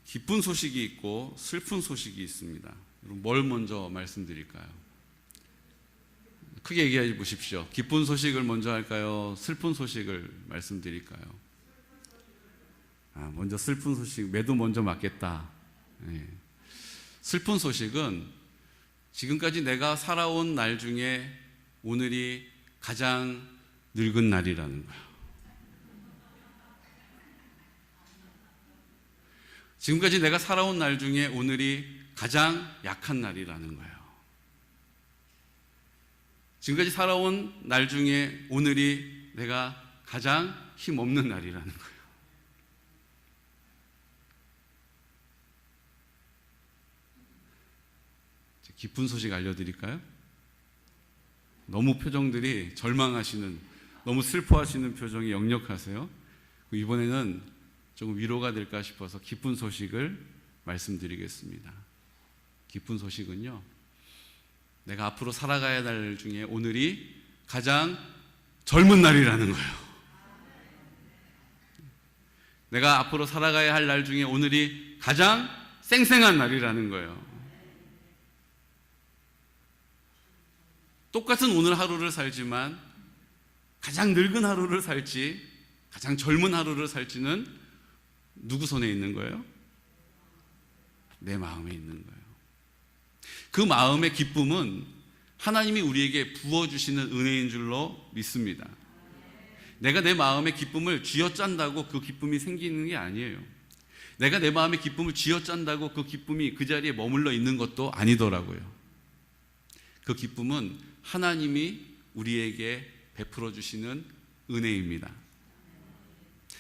기쁜 소식이 있고 슬픈 소식이 있습니다. 뭘 먼저 말씀드릴까요? 크게 얘기해 보십시오. 기쁜 소식을 먼저 할까요? 슬픈 소식을 말씀드릴까요? 먼저 슬픈 소식, 매도 먼저 맞겠다. 네. 슬픈 소식은 지금까지 내가 살아온 날 중에 오늘이 가장 늙은 날이라는 거예요. 지금까지 내가 살아온 날 중에 오늘이 가장 약한 날이라는 거예요. 지금까지 살아온 날 중에 오늘이 내가 가장 힘없는 날이라는 거예요. 기쁜 소식 알려드릴까요? 너무 표정들이 절망하시는, 너무 슬퍼하시는 표정이 역력하세요. 이번에는 조금 위로가 될까 싶어서 기쁜 소식을 말씀드리겠습니다. 기쁜 소식은요, 내가 앞으로 살아가야 할 날 중에 오늘이 가장 젊은 날이라는 거예요. 내가 앞으로 살아가야 할 날 중에 오늘이 가장 쌩쌩한 날이라는 거예요. 똑같은 오늘 하루를 살지만 가장 늙은 하루를 살지 가장 젊은 하루를 살지는 누구 손에 있는 거예요? 내 마음에 있는 거예요. 그 마음의 기쁨은 하나님이 우리에게 부어주시는 은혜인 줄로 믿습니다. 내가 내 마음의 기쁨을 쥐어짠다고 그 기쁨이 생기는 게 아니에요. 내가 내 마음의 기쁨을 쥐어짠다고 그 기쁨이 그 자리에 머물러 있는 것도 아니더라고요. 그 기쁨은 하나님이 우리에게 베풀어 주시는 은혜입니다.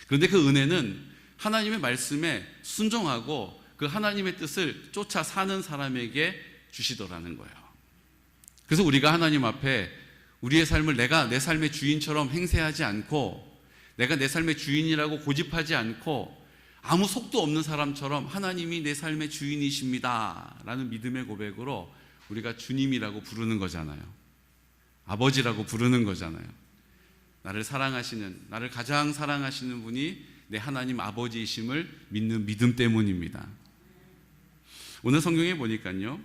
그런데 그 은혜는 하나님의 말씀에 순종하고 그 하나님의 뜻을 쫓아 사는 사람에게 주시더라는 거예요. 그래서 우리가 하나님 앞에 우리의 삶을 내가 내 삶의 주인처럼 행세하지 않고, 내가 내 삶의 주인이라고 고집하지 않고, 아무 속도 없는 사람처럼 하나님이 내 삶의 주인이십니다 라는 믿음의 고백으로 우리가 주님이라고 부르는 거잖아요. 아버지라고 부르는 거잖아요. 나를 사랑하시는, 나를 가장 사랑하시는 분이 내 하나님 아버지이심을 믿는 믿음 때문입니다. 오늘 성경에 보니까요,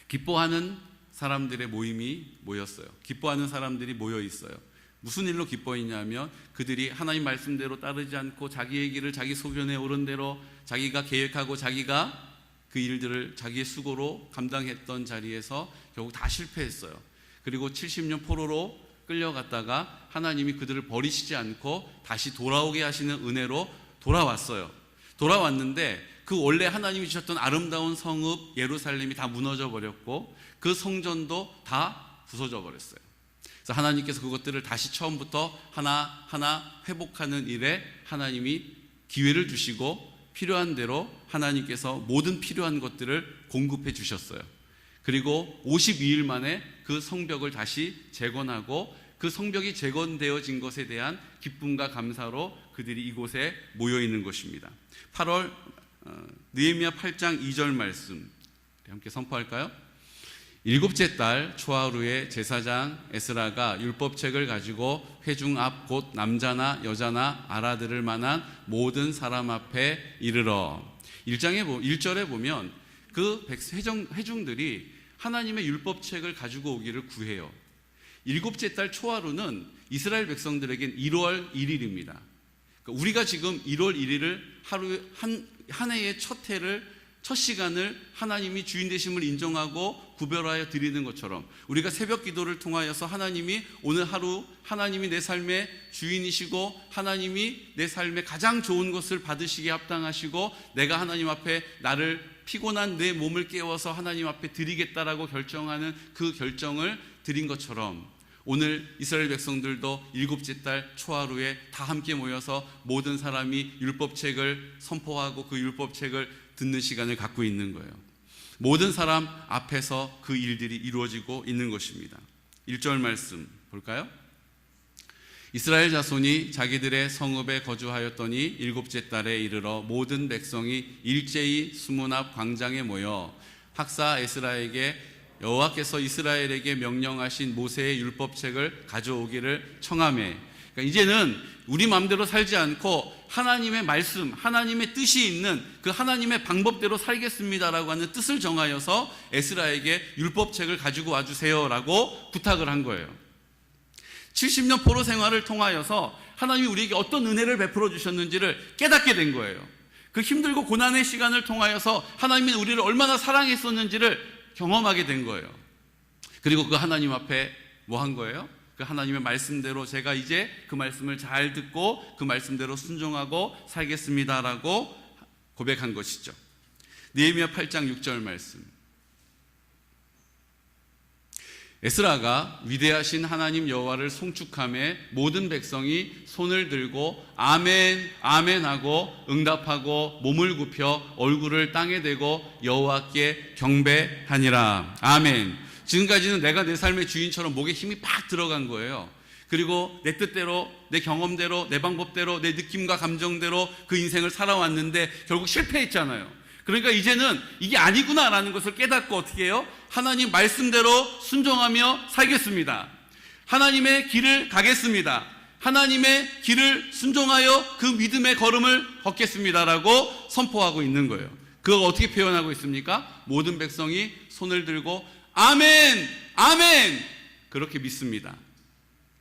기뻐하는 사람들의 모임이 모였어요. 기뻐하는 사람들이 모여 있어요. 무슨 일로 기뻐했냐면 그들이 하나님 말씀대로 따르지 않고 자기의 길을 자기 소견에 오른 대로 자기가 계획하고 자기가 그 일들을 자기의 수고로 감당했던 자리에서 결국 다 실패했어요. 그리고 70년 포로로 끌려갔다가 하나님이 그들을 버리시지 않고 다시 돌아오게 하시는 은혜로 돌아왔어요. 돌아왔는데 그 원래 하나님이 주셨던 아름다운 성읍 예루살렘이 다 무너져 버렸고 그 성전도 다 부서져 버렸어요. 그래서 하나님께서 그것들을 다시 처음부터 하나하나 회복하는 일에 하나님이 기회를 주시고 필요한 대로 하나님께서 모든 필요한 것들을 공급해 주셨어요. 그리고 52일 만에 그 성벽을 다시 재건하고 그 성벽이 재건되어진 것에 대한 기쁨과 감사로 그들이 이곳에 모여 있는 것입니다. 8월 느헤미야 8장 2절 말씀 함께 선포할까요? 일곱째 달 초하루에 제사장 에스라가 율법책을 가지고 회중 앞 곧 남자나 여자나 알아들을 만한 모든 사람 앞에 이르러. 1절에 보면 그 회중들이 하나님의 율법책을 가지고 오기를 구해요. 일곱째 달 초하루는 이스라엘 백성들에겐 1월 1일입니다. 그러니까 우리가 지금 1월 1일을 하루에 한 해의 첫 시간을 하나님이 주인 되심을 인정하고 구별하여 드리는 것처럼 우리가 새벽 기도를 통하여서 하나님이 오늘 하루 하나님이 내 삶의 주인이시고 하나님이 내 삶의 가장 좋은 것을 받으시기에 합당하시고 내가 하나님 앞에 나를 피곤한 내 몸을 깨워서 하나님 앞에 드리겠다라고 결정하는 그 결정을 드린 것처럼 오늘 이스라엘 백성들도 일곱째 달 초하루에 다 함께 모여서 모든 사람이 율법책을 선포하고 그 율법책을 듣는 시간을 갖고 있는 거예요. 모든 사람 앞에서 그 일들이 이루어지고 있는 것입니다. 1절 말씀 볼까요? 이스라엘 자손이 자기들의 성읍에 거주하였더니 일곱째 달에 이르러 모든 백성이 일제히 수문 앞 광장에 모여 학사 에스라에게 여호와께서 이스라엘에게 명령하신 모세의 율법책을 가져오기를 청하매. 그러니까 이제는 우리 마음대로 살지 않고 하나님의 말씀, 하나님의 뜻이 있는 그 하나님의 방법대로 살겠습니다라고 하는 뜻을 정하여서 에스라에게 율법책을 가지고 와주세요라고 부탁을 한 거예요. 70년 포로 생활을 통하여서 하나님이 우리에게 어떤 은혜를 베풀어 주셨는지를 깨닫게 된 거예요. 그 힘들고 고난의 시간을 통하여서 하나님이 우리를 얼마나 사랑했었는지를 경험하게 된 거예요. 그리고 그 하나님 앞에 뭐 한 거예요? 그 하나님의 말씀대로 제가 이제 그 말씀을 잘 듣고 그 말씀대로 순종하고 살겠습니다라고 고백한 것이죠. 느헤미야 8장 6절 말씀. 에스라가 위대하신 하나님 여호와를 송축하며 모든 백성이 손을 들고 아멘 아멘 하고 응답하고 몸을 굽혀 얼굴을 땅에 대고 여호와께 경배하니라. 아멘. 지금까지는 내가 내 삶의 주인처럼 목에 힘이 팍 들어간 거예요. 그리고 내 뜻대로, 내 경험대로, 내 방법대로, 내 느낌과 감정대로 그 인생을 살아왔는데 결국 실패했잖아요. 그러니까 이제는 이게 아니구나라는 것을 깨닫고 어떻게 해요? 하나님 말씀대로 순종하며 살겠습니다. 하나님의 길을 가겠습니다. 하나님의 길을 순종하여 그 믿음의 걸음을 걷겠습니다라고 선포하고 있는 거예요. 그걸 어떻게 표현하고 있습니까? 모든 백성이 손을 들고 아멘, 아멘 그렇게 믿습니다.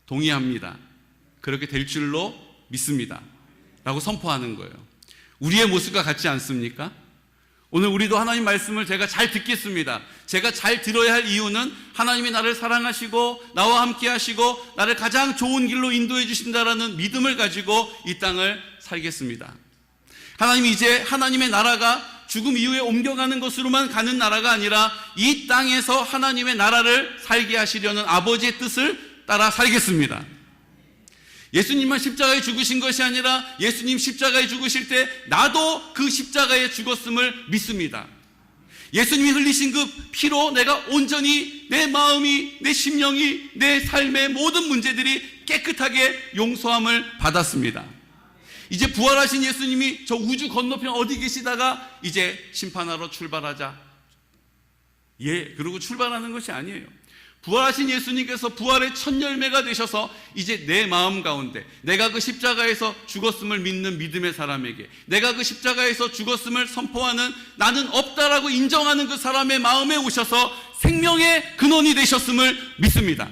동의합니다. 그렇게 될 줄로 믿습니다 라고 선포하는 거예요. 우리의 모습과 같지 않습니까? 오늘 우리도 하나님 말씀을 제가 잘 듣겠습니다. 제가 잘 들어야 할 이유는 하나님이 나를 사랑하시고 나와 함께 하시고 나를 가장 좋은 길로 인도해 주신다라는 믿음을 가지고 이 땅을 살겠습니다. 하나님이 이제 하나님의 나라가 죽음 이후에 옮겨가는 것으로만 가는 나라가 아니라 이 땅에서 하나님의 나라를 살게 하시려는 아버지의 뜻을 따라 살겠습니다. 예수님만 십자가에 죽으신 것이 아니라 예수님 십자가에 죽으실 때 나도 그 십자가에 죽었음을 믿습니다. 예수님이 흘리신 그 피로 내가 온전히 내 마음이, 내 심령이, 내 삶의 모든 문제들이 깨끗하게 용서함을 받았습니다. 이제 부활하신 예수님이 저 우주 건너편 어디 계시다가 이제 심판하러 출발하자. 그러고 출발하는 것이 아니에요. 부활하신 예수님께서 부활의 첫 열매가 되셔서 이제 내 마음 가운데 내가 그 십자가에서 죽었음을 믿는 믿음의 사람에게, 내가 그 십자가에서 죽었음을 선포하는 나는 없다라고 인정하는 그 사람의 마음에 오셔서 생명의 근원이 되셨음을 믿습니다.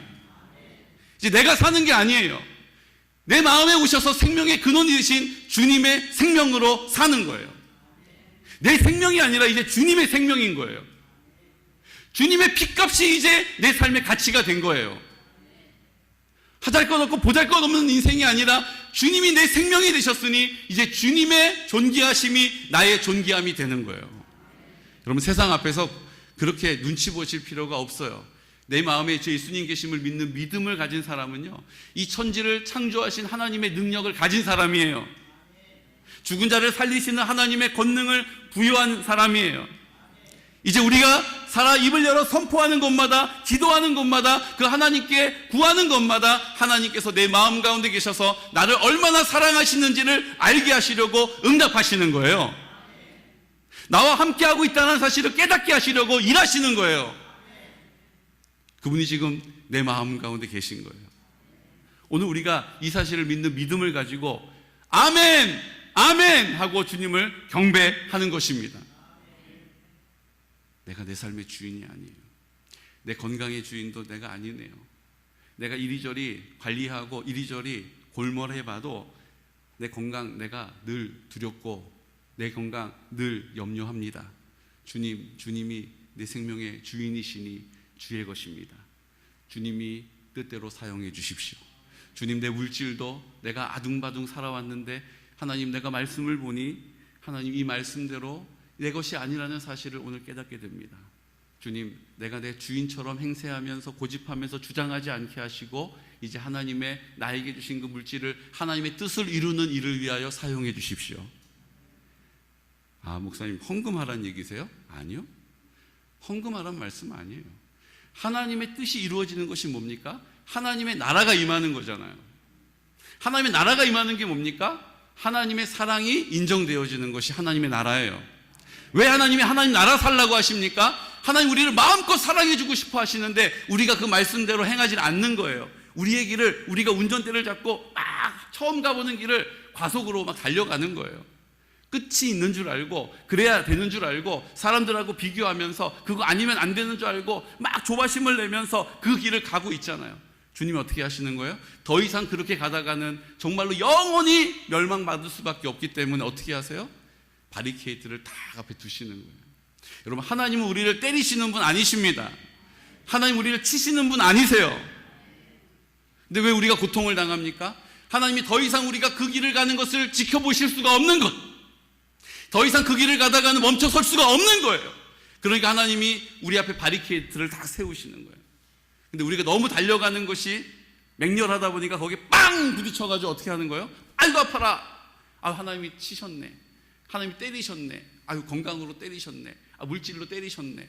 이제 내가 사는 게 아니에요. 내 마음에 오셔서 생명의 근원이 되신 주님의 생명으로 사는 거예요. 내 생명이 아니라 이제 주님의 생명인 거예요. 주님의 핏값이 이제 내 삶의 가치가 된 거예요. 하잘것 없고 보잘것 없는 인생이 아니라 주님이 내 생명이 되셨으니 이제 주님의 존귀하심이 나의 존귀함이 되는 거예요. 여러분, 세상 앞에서 그렇게 눈치 보실 필요가 없어요. 내 마음에 주 예수님 계심을 믿는 믿음을 가진 사람은요, 이 천지를 창조하신 하나님의 능력을 가진 사람이에요. 죽은 자를 살리시는 하나님의 권능을 부여한 사람이에요. 이제 우리가 살아 입을 열어 선포하는 것마다, 기도하는 것마다, 그 하나님께 구하는 것마다 하나님께서 내 마음 가운데 계셔서 나를 얼마나 사랑하시는지를 알게 하시려고 응답하시는 거예요. 나와 함께하고 있다는 사실을 깨닫게 하시려고 일하시는 거예요. 그분이 지금 내 마음 가운데 계신 거예요. 오늘 우리가 이 사실을 믿는 믿음을 가지고 아멘, 아멘 하고 주님을 경배하는 것입니다. 내가 내 삶의 주인이 아니에요. 내 건강의 주인도 내가 아니네요. 내가 이리저리 관리하고 이리저리 골몰해봐도 내 건강 내가 늘 두렵고 내 건강 늘 염려합니다. 주님이 내 생명의 주인이시니 주의 것입니다. 주님이 뜻대로 사용해 주십시오. 주님, 내 물질도 내가 아둥바둥 살아왔는데 하나님, 내가 말씀을 보니 하나님 이 말씀대로 내 것이 아니라는 사실을 오늘 깨닫게 됩니다. 주님, 내가 내 주인처럼 행세하면서 고집하면서 주장하지 않게 하시고 이제 하나님의 나에게 주신 그 물질을 하나님의 뜻을 이루는 일을 위하여 사용해 주십시오. 아, 목사님 헌금하라는 얘기세요? 아니요. 헌금하라는 말씀 아니에요. 하나님의 뜻이 이루어지는 것이 뭡니까? 하나님의 나라가 임하는 거잖아요. 하나님의 나라가 임하는 게 뭡니까? 하나님의 사랑이 인정되어지는 것이 하나님의 나라예요. 왜 하나님이 하나님 나라 살라고 하십니까? 하나님 우리를 마음껏 사랑해주고 싶어 하시는데 우리가 그 말씀대로 행하지 않는 거예요. 우리의 길을, 우리가 운전대를 잡고 막 처음 가보는 길을 과속으로 막 달려가는 거예요. 끝이 있는 줄 알고 그래야 되는 줄 알고 사람들하고 비교하면서 그거 아니면 안 되는 줄 알고 막 조바심을 내면서 그 길을 가고 있잖아요. 주님이 어떻게 하시는 거예요? 더 이상 그렇게 가다가는 정말로 영원히 멸망받을 수밖에 없기 때문에 어떻게 하세요? 바리케이트를 다 앞에 두시는 거예요. 여러분, 하나님은 우리를 때리시는 분 아니십니다. 하나님 우리를 치시는 분 아니세요. 근데 왜 우리가 고통을 당합니까? 하나님이 더 이상 우리가 그 길을 가는 것을 지켜보실 수가 없는 것, 더 이상 그 길을 가다가는 멈춰 설 수가 없는 거예요. 그러니까 하나님이 우리 앞에 바리케이트를 다 세우시는 거예요. 근데 우리가 너무 달려가는 것이 맹렬하다 보니까 거기에 빵 부딪혀가지고 어떻게 하는 거예요? 아이고 아파라. 아, 하나님이 치셨네. 하나님이 때리셨네. 아유, 건강으로 때리셨네. 아, 물질로 때리셨네.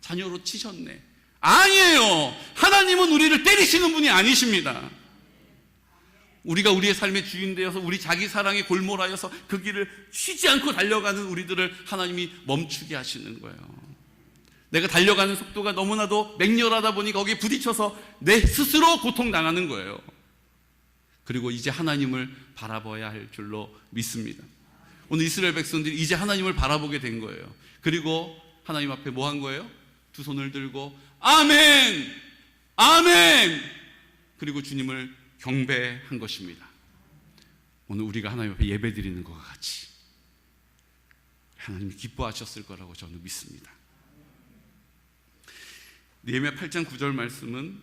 자녀로 치셨네. 아니에요. 하나님은 우리를 때리시는 분이 아니십니다. 우리가 우리의 삶의 주인 되어서 우리 자기 사랑에 골몰하여서 그 길을 쉬지 않고 달려가는 우리들을 하나님이 멈추게 하시는 거예요. 내가 달려가는 속도가 너무나도 맹렬하다 보니 거기에 부딪혀서 내 스스로 고통당하는 거예요. 그리고 이제 하나님을 바라봐야 할 줄로 믿습니다. 오늘 이스라엘 백성들이 이제 하나님을 바라보게 된 거예요. 그리고 하나님 앞에 뭐 한 거예요? 두 손을 들고 아멘! 아멘! 그리고 주님을 경배한 것입니다. 오늘 우리가 하나님 앞에 예배드리는 것과 같이 하나님이 기뻐하셨을 거라고 저는 믿습니다. 느헤미야 8장 9절 말씀은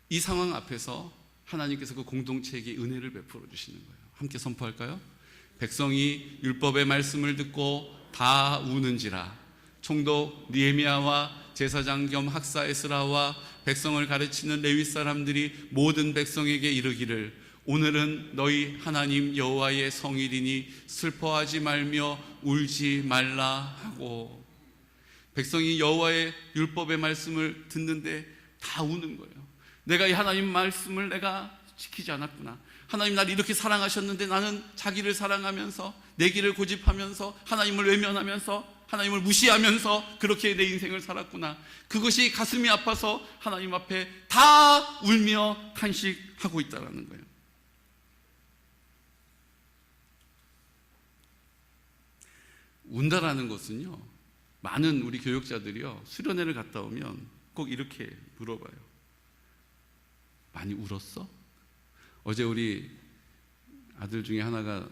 이 상황 앞에서 하나님께서 그 공동체에게 은혜를 베풀어 주시는 거예요. 함께 선포할까요? 백성이 율법의 말씀을 듣고 다 우는지라. 총독 느헤미야와 제사장 겸 학사 에스라와 백성을 가르치는 레위 사람들이 모든 백성에게 이르기를 오늘은 너희 하나님 여호와의 성일이니 슬퍼하지 말며 울지 말라 하고, 백성이 여호와의 율법의 말씀을 듣는데 다 우는 거예요. 내가 이 하나님 말씀을 내가 지키지 않았구나. 하나님 나를 이렇게 사랑하셨는데 나는 자기를 사랑하면서 내 길을 고집하면서 하나님을 외면하면서 하나님을 무시하면서 그렇게 내 인생을 살았구나. 그것이 가슴이 아파서 하나님 앞에 다 울며 탄식하고 있다는 거예요. 운다라는 것은요, 많은 우리 교육자들이요, 수련회를 갔다 오면 꼭 이렇게 물어봐요. 많이 울었어? 어제 우리 아들 중에 하나가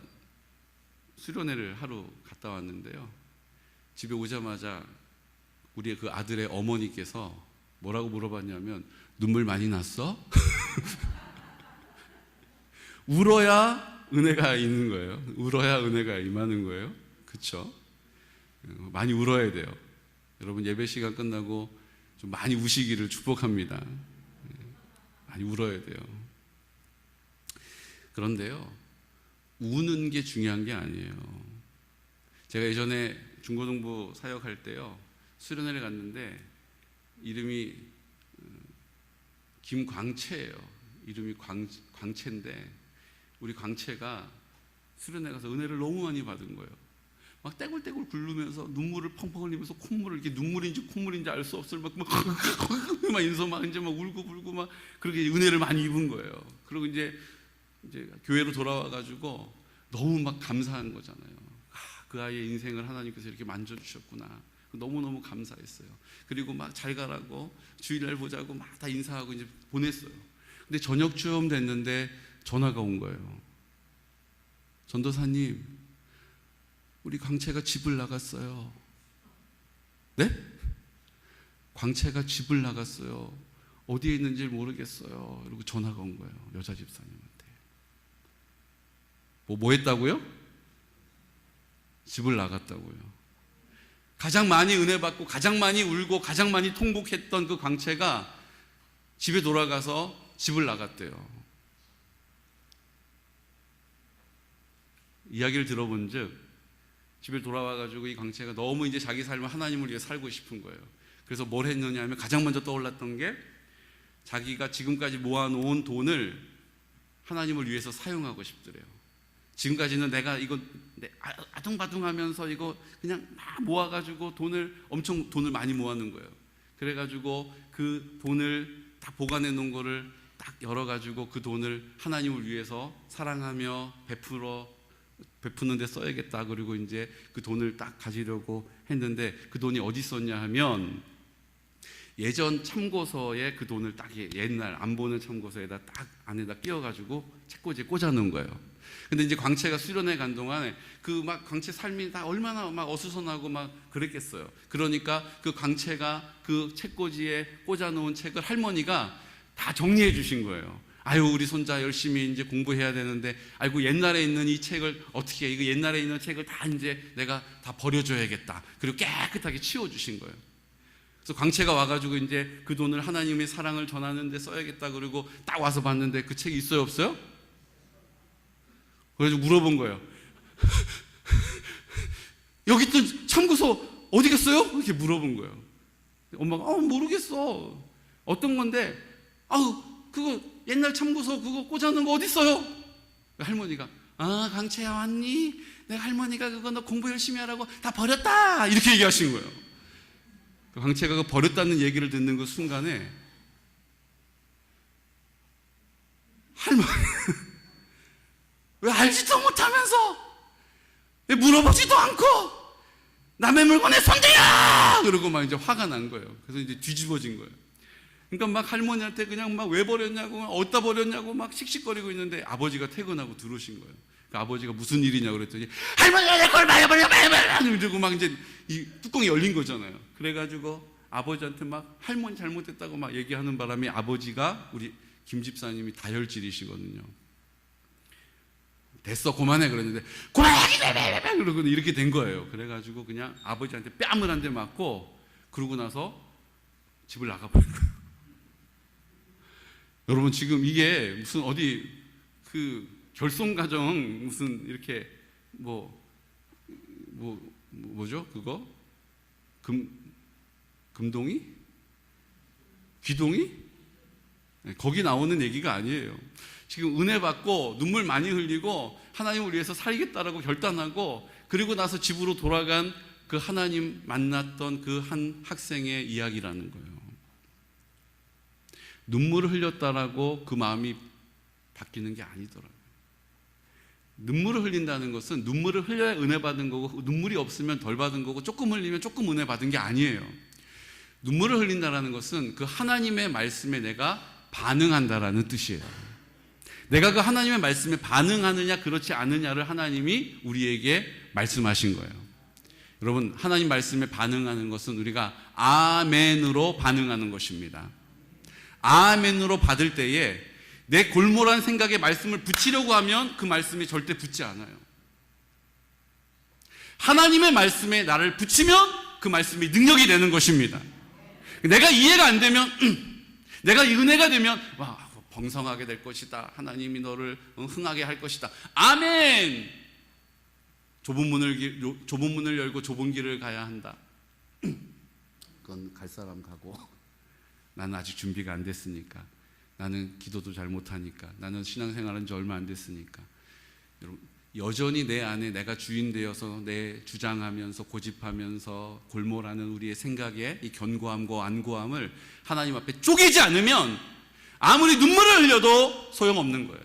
수련회를 하루 갔다 왔는데요, 집에 오자마자 우리 그 아들의 어머니께서 뭐라고 물어봤냐면 눈물 많이 났어? 울어야 은혜가 있는 거예요. 울어야 은혜가 임하는 거예요. 그렇죠? 많이 울어야 돼요. 여러분 예배 시간 끝나고 좀 많이 우시기를 축복합니다. 많이 울어야 돼요. 그런데요, 우는 게 중요한 게 아니에요. 제가 예전에 중고등부 사역할 때요, 수련회를 갔는데 이름이 김광채예요. 이름이 광채인데 우리 광채가 수련회 가서 은혜를 너무 많이 받은 거예요. 막 떼굴떼굴 굴르면서 눈물을 펑펑 흘리면서 콧물을 이렇게 눈물인지 콧물인지 알 수 없을 만큼 막 인서 막 이제 막 울고 불고 막 그렇게 은혜를 많이 입은 거예요. 그리고 이제 교회로 돌아와 가지고 너무 막 감사한 거잖아요. 그 아이의 인생을 하나님께서 이렇게 만져주셨구나. 너무너무 감사했어요. 그리고 막 잘 가라고 주일날 보자고 막 다 인사하고 이제 보냈어요. 근데 저녁쯤 됐는데 전화가 온 거예요. 전도사님, 우리 광채가 집을 나갔어요. 네? 광채가 집을 나갔어요. 어디에 있는지 모르겠어요. 그리고 전화가 온 거예요. 여자 집사님한테. 뭐 했다고요? 집을 나갔다고요. 가장 많이 은혜 받고 가장 많이 울고 가장 많이 통곡했던 그 광채가 집에 돌아가서 집을 나갔대요. 이야기를 들어본 즉 집에 돌아와가지고 이 광채가 너무 이제 자기 삶을 하나님을 위해 살고 싶은 거예요. 그래서 뭘 했느냐 하면 가장 먼저 떠올랐던 게 자기가 지금까지 모아놓은 돈을 하나님을 위해서 사용하고 싶더래요. 지금까지는 내가 이거 아둥바둥하면서 이거 그냥 막 모아가지고 돈을 많이 모아놓은 거예요. 그래가지고 그 돈을 다 보관해 놓은 거를 딱 열어가지고 그 돈을 하나님을 위해서 사랑하며 베푸는 데 써야겠다. 그리고 이제 그 돈을 딱 가지려고 했는데 그 돈이 어디 있었냐 하면 예전 참고서에 그 돈을 딱 옛날 안 보는 참고서에다 딱 안에다 끼워가지고 책꽂이에 꽂아놓은 거예요. 근데 이제 광채가 수련회 간 동안에 그 막 광채 삶이 다 얼마나 막 어수선하고 막 그랬겠어요. 그러니까 그 광채가 그 책꽂이에 꽂아놓은 책을 할머니가 다 정리해 주신 거예요. 아유, 우리 손자 열심히 이제 공부해야 되는데, 아이고, 옛날에 있는 이 책을 어떻게 해? 이거 옛날에 있는 책을 다 이제 내가 다 버려줘야겠다. 그리고 깨끗하게 치워주신 거예요. 그래서 광채가 와가지고 이제 그 돈을 하나님의 사랑을 전하는데 써야겠다. 그리고 딱 와서 봤는데 그 책이 있어요, 없어요? 그래서 물어본 거예요. 여기 있던 참고서 어디 갔어요? 이렇게 물어본 거예요. 엄마가 모르겠어. 어떤 건데, 그거 옛날 참고서 그거 꽂아놓은 거 어디 있어요? 할머니가 광채야 왔니? 내가 할머니가 그거 너 공부 열심히 하라고 다 버렸다 이렇게 얘기하신 거예요. 광채가 그 버렸다는 얘기를 듣는 그 순간에 할머니 왜 알지도 못하면서 왜 물어보지도 않고 남의 물건에 손대야! 그러고 막 이제 화가 난 거예요. 그래서 이제 뒤집어진 거예요. 그러니까 막 할머니한테 그냥 막 왜 버렸냐고, 어디다 버렸냐고 막 씩씩거리고 있는데 아버지가 퇴근하고 들어오신 거예요. 그 아버지가 무슨 일이냐고 그랬더니 할머니가 내 걸 말해버려! 이러고 막 이제 이 뚜껑이 열린 거잖아요. 그래가지고 아버지한테 막 할머니 잘못했다고 막 얘기하는 바람에 아버지가 우리 김 집사님이 다혈질이시거든요. 됐어, 그만해 그랬는데 그만해! 그러고 이렇게 된 거예요. 그래가지고 그냥 아버지한테 뺨을 한 대 맞고 그러고 나서 집을 나가버린 거예요. 여러분, 지금 이게 무슨 어디 그 결손가정 무슨 이렇게 뭐죠? 그거? 금동이? 귀동이? 거기 나오는 얘기가 아니에요. 지금 은혜 받고 눈물 많이 흘리고 하나님을 위해서 살겠다라고 결단하고 그리고 나서 집으로 돌아간 그 하나님 만났던 그 한 학생의 이야기라는 거예요. 눈물을 흘렸다라고 그 마음이 바뀌는 게 아니더라고요. 눈물을 흘린다는 것은 눈물을 흘려야 은혜 받은 거고 눈물이 없으면 덜 받은 거고 조금 흘리면 조금 은혜 받은 게 아니에요. 눈물을 흘린다는 것은 그 하나님의 말씀에 내가 반응한다라는 뜻이에요. 내가 그 하나님의 말씀에 반응하느냐 그렇지 않느냐를 하나님이 우리에게 말씀하신 거예요. 여러분, 하나님 말씀에 반응하는 것은 우리가 아멘으로 반응하는 것입니다. 아멘으로 받을 때에 내 골몰한 생각에 말씀을 붙이려고 하면 그 말씀이 절대 붙지 않아요. 하나님의 말씀에 나를 붙이면 그 말씀이 능력이 되는 것입니다. 내가 이해가 안 되면 내가 은혜가 되면 번성하게 될 것이다. 하나님이 너를 흥하게 할 것이다. 아멘. 좁은 문을 열고 좁은 길을 가야 한다. 그건 갈 사람 가고 나는 아직 준비가 안 됐으니까, 나는 기도도 잘 못하니까, 나는 신앙생활한 지 얼마 안 됐으니까. 여러분, 여전히 내 안에 내가 주인 되어서 내 주장하면서 고집하면서 골몰하는 우리의 생각에 이 견고함과 안고함을 하나님 앞에 쪼개지 않으면 아무리 눈물을 흘려도 소용없는 거예요.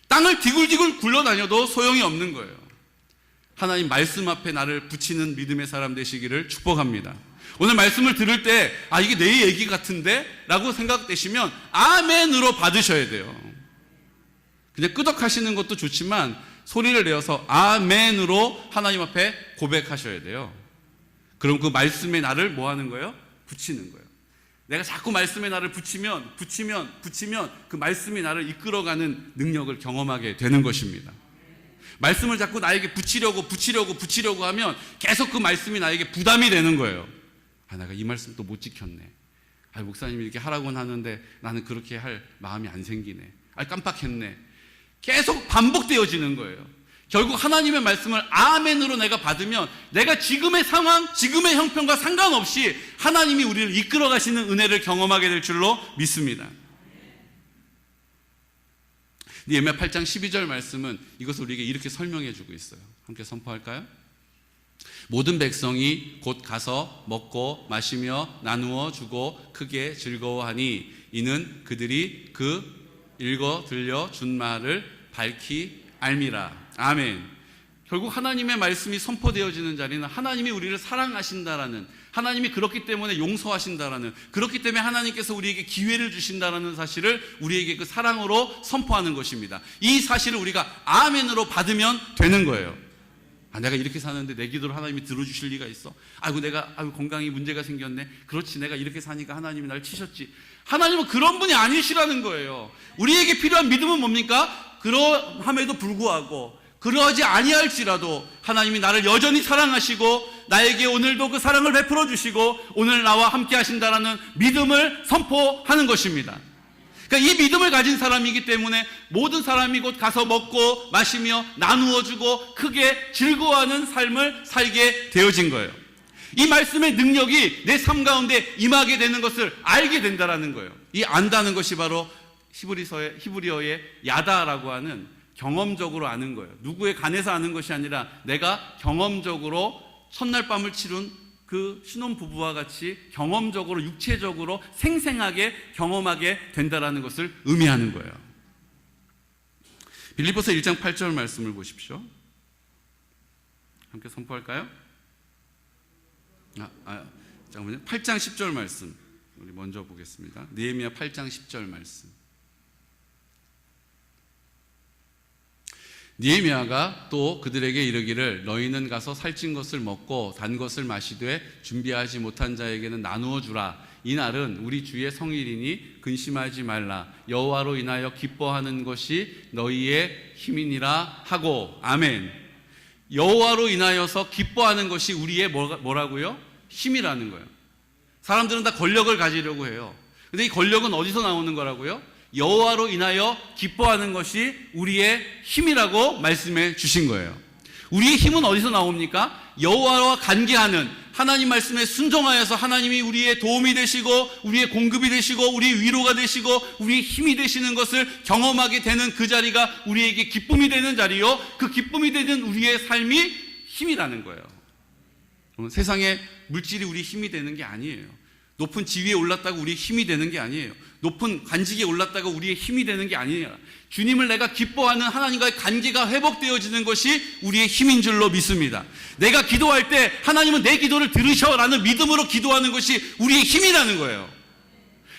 땅을 디굴디굴 굴러다녀도 소용이 없는 거예요. 하나님 말씀 앞에 나를 붙이는 믿음의 사람 되시기를 축복합니다. 오늘 말씀을 들을 때 이게 내 얘기 같은데? 라고 생각되시면 아멘으로 받으셔야 돼요. 그냥 끄덕하시는 것도 좋지만 소리를 내어서 아멘으로 하나님 앞에 고백하셔야 돼요. 그럼 그 말씀에 나를 뭐 하는 거예요? 붙이는 거예요. 내가 자꾸 말씀에 나를 붙이면 그 말씀이 나를 이끌어가는 능력을 경험하게 되는 것입니다. 말씀을 자꾸 나에게 붙이려고 하면 계속 그 말씀이 나에게 부담이 되는 거예요. 내가 이 말씀 또 못 지켰네. 목사님이 이렇게 하라고는 하는데 나는 그렇게 할 마음이 안 생기네. 깜빡했네. 계속 반복되어지는 거예요. 결국 하나님의 말씀을 아멘으로 내가 받으면 내가 지금의 상황, 지금의 형편과 상관없이 하나님이 우리를 이끌어 가시는 은혜를 경험하게 될 줄로 믿습니다. 예레미야 8장 12절 말씀은 이것을 우리에게 이렇게 설명해 주고 있어요. 함께 선포할까요? 모든 백성이 곧 가서 먹고 마시며 나누어 주고 크게 즐거워하니 이는 그들이 그 읽어 들려 준 말을 밝히 알미라. 아멘. 결국 하나님의 말씀이 선포되어지는 자리는 하나님이 우리를 사랑하신다라는, 하나님이 그렇기 때문에 용서하신다라는, 그렇기 때문에 하나님께서 우리에게 기회를 주신다라는 사실을 우리에게 그 사랑으로 선포하는 것입니다. 이 사실을 우리가 아멘으로 받으면 되는 거예요. 내가 이렇게 사는데 내 기도를 하나님이 들어주실 리가 있어? 내가 건강에 문제가 생겼네. 그렇지, 내가 이렇게 사니까 하나님이 날 치셨지. 하나님은 그런 분이 아니시라는 거예요. 우리에게 필요한 믿음은 뭡니까? 그러함에도 불구하고, 그러하지 아니할지라도 하나님이 나를 여전히 사랑하시고 나에게 오늘도 그 사랑을 베풀어 주시고 오늘 나와 함께 하신다라는 믿음을 선포하는 것입니다. 그러니까 이 믿음을 가진 사람이기 때문에 모든 사람이 곧 가서 먹고 마시며 나누어 주고 크게 즐거워하는 삶을 살게 되어진 거예요. 이 말씀의 능력이 내 삶 가운데 임하게 되는 것을 알게 된다라는 거예요. 이 안다는 것이 바로 히브리어의 야다라고 하는 경험적으로 아는 거예요. 누구의 간에서 아는 것이 아니라 내가 경험적으로 첫날 밤을 치룬 그 신혼부부와 같이 경험적으로 육체적으로 생생하게 경험하게 된다라는 것을 의미하는 거예요. 빌립보서 1장 8절 말씀을 보십시오. 함께 선포할까요? 잠깐만요. 8장 10절 말씀 우리 먼저 보겠습니다. 느헤미야 8장 10절 말씀. 느헤미야가 또 그들에게 이르기를 너희는 가서 살찐 것을 먹고 단 것을 마시되 준비하지 못한 자에게는 나누어 주라. 이날은 우리 주의 성일이니 근심하지 말라. 여호와로 인하여 기뻐하는 것이 너희의 힘이니라 하고. 아멘. 여호와로 인하여서 기뻐하는 것이 우리의 뭐라고요? 힘이라는 거예요. 사람들은 다 권력을 가지려고 해요. 근데 이 권력은 어디서 나오는 거라고요? 여호와로 인하여 기뻐하는 것이 우리의 힘이라고 말씀해 주신 거예요. 우리의 힘은 어디서 나옵니까? 여호와와 관계하는, 하나님 말씀에 순종하여서 하나님이 우리의 도움이 되시고 우리의 공급이 되시고 우리의 위로가 되시고 우리의 힘이 되시는 것을 경험하게 되는 그 자리가 우리에게 기쁨이 되는 자리요, 그 기쁨이 되는 우리의 삶이 힘이라는 거예요. 세상에 물질이 우리 힘이 되는 게 아니에요. 높은 지위에 올랐다고 우리의 힘이 되는 게 아니에요. 높은 관직에 올랐다고 우리의 힘이 되는 게 아니에요. 주님을 내가 기뻐하는 하나님과의 관계가 회복되어지는 것이 우리의 힘인 줄로 믿습니다. 내가 기도할 때 하나님은 내 기도를 들으셔라는 믿음으로 기도하는 것이 우리의 힘이라는 거예요.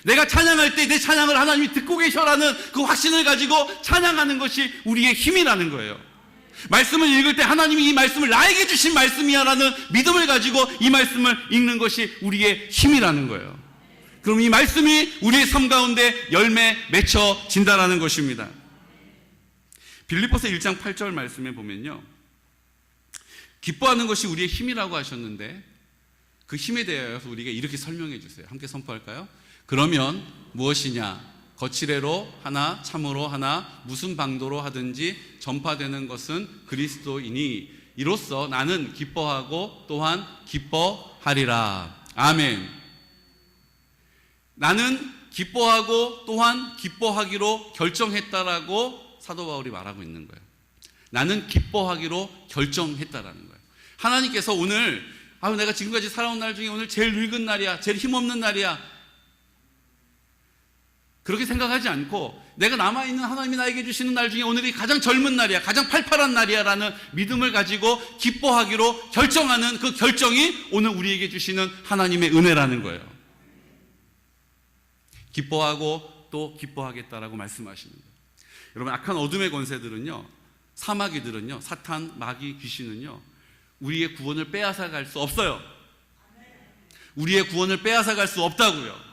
내가 찬양할 때 내 찬양을 하나님이 듣고 계셔라는 그 확신을 가지고 찬양하는 것이 우리의 힘이라는 거예요. 말씀을 읽을 때 하나님이 이 말씀을 나에게 주신 말씀이야라는 믿음을 가지고 이 말씀을 읽는 것이 우리의 힘이라는 거예요. 그럼 이 말씀이 우리의 삶 가운데 열매 맺혀진다라는 것입니다. 빌립보서 1장 8절 말씀에 보면요, 기뻐하는 것이 우리의 힘이라고 하셨는데 그 힘에 대해서 우리가 이렇게 설명해 주세요. 함께 선포할까요? 그러면 무엇이냐? 거칠애로 하나 참으로 하나 무슨 방도로 하든지 전파되는 것은 그리스도이니 이로써 나는 기뻐하고 또한 기뻐하리라. 아멘. 나는 기뻐하고 또한 기뻐하기로 결정했다라고 사도 바울이 말하고 있는 거예요. 나는 기뻐하기로 결정했다라는 거예요. 하나님께서 오늘 내가 지금까지 살아온 날 중에 오늘 제일 늙은 날이야, 제일 힘없는 날이야, 그렇게 생각하지 않고 내가 남아있는 하나님이 나에게 주시는 날 중에 오늘이 가장 젊은 날이야, 가장 팔팔한 날이야 라는 믿음을 가지고 기뻐하기로 결정하는 그 결정이 오늘 우리에게 주시는 하나님의 은혜라는 거예요. 기뻐하고 또 기뻐하겠다라고 말씀하시는 거예요. 여러분, 악한 어둠의 권세들은요, 사마귀들은요, 사탄, 마귀, 귀신은요, 우리의 구원을 빼앗아 갈 수 없어요. 우리의 구원을 빼앗아 갈 수 없다고요.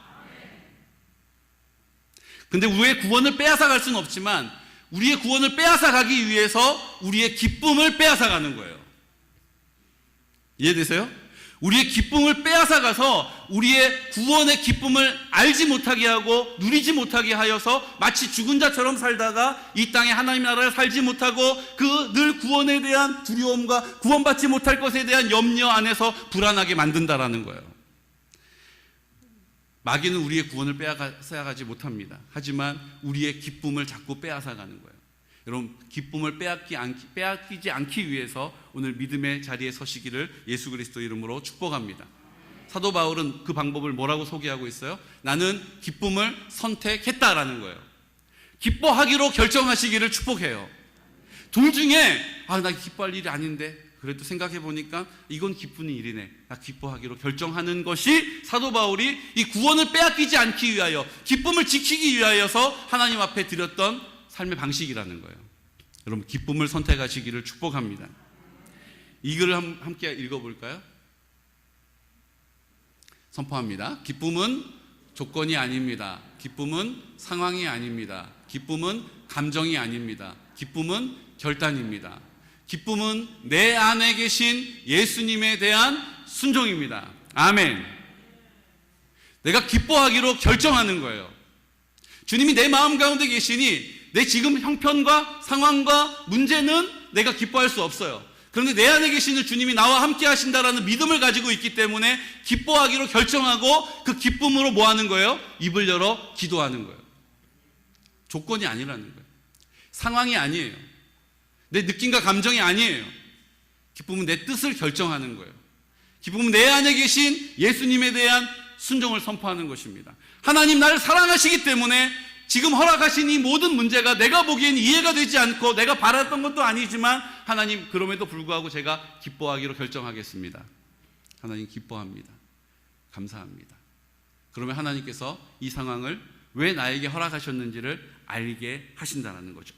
근데 우리의 구원을 빼앗아 갈 수는 없지만 우리의 구원을 빼앗아 가기 위해서 우리의 기쁨을 빼앗아 가는 거예요. 이해되세요? 우리의 기쁨을 빼앗아 가서 우리의 구원의 기쁨을 알지 못하게 하고 누리지 못하게 하여서 마치 죽은 자처럼 살다가 이 땅에 하나님 나라를 살지 못하고 그 늘 구원에 대한 두려움과 구원받지 못할 것에 대한 염려 안에서 불안하게 만든다라는 거예요. 마귀는 우리의 구원을 빼앗아가지 못합니다. 하지만 우리의 기쁨을 자꾸 빼앗아가는 거예요. 여러분, 기쁨을 빼앗기지 않기 위해서 오늘 믿음의 자리에 서시기를 예수 그리스도 이름으로 축복합니다. 사도 바울은 그 방법을 뭐라고 소개하고 있어요? 나는 기쁨을 선택했다라는 거예요. 기뻐하기로 결정하시기를 축복해요. 둘 중에 나 기뻐할 일이 아닌데 그래도 생각해 보니까 이건 기쁘는 일이네, 나 기뻐하기로 결정하는 것이 사도 바울이 이 구원을 빼앗기지 않기 위하여, 기쁨을 지키기 위하여서 하나님 앞에 드렸던 삶의 방식이라는 거예요. 여러분, 기쁨을 선택하시기를 축복합니다. 이 글을 함께 읽어볼까요? 선포합니다. 기쁨은 조건이 아닙니다. 기쁨은 상황이 아닙니다. 기쁨은 감정이 아닙니다. 기쁨은 결단입니다. 기쁨은 내 안에 계신 예수님에 대한 순종입니다. 아멘. 내가 기뻐하기로 결정하는 거예요. 주님이 내 마음 가운데 계시니 내 지금 형편과 상황과 문제는 내가 기뻐할 수 없어요. 그런데 내 안에 계시는 주님이 나와 함께 하신다라는 믿음을 가지고 있기 때문에 기뻐하기로 결정하고 그 기쁨으로 뭐 하는 거예요? 입을 열어 기도하는 거예요. 조건이 아니라는 거예요. 상황이 아니에요. 내 느낌과 감정이 아니에요. 기쁨은 내 뜻을 결정하는 거예요. 기쁨은 내 안에 계신 예수님에 대한 순종을 선포하는 것입니다. 하나님 나를 사랑하시기 때문에 지금 허락하신 이 모든 문제가 내가 보기엔 이해가 되지 않고 내가 바랐던 것도 아니지만 하나님, 그럼에도 불구하고 제가 기뻐하기로 결정하겠습니다. 하나님 기뻐합니다. 감사합니다. 그러면 하나님께서 이 상황을 왜 나에게 허락하셨는지를 알게 하신다는 거죠.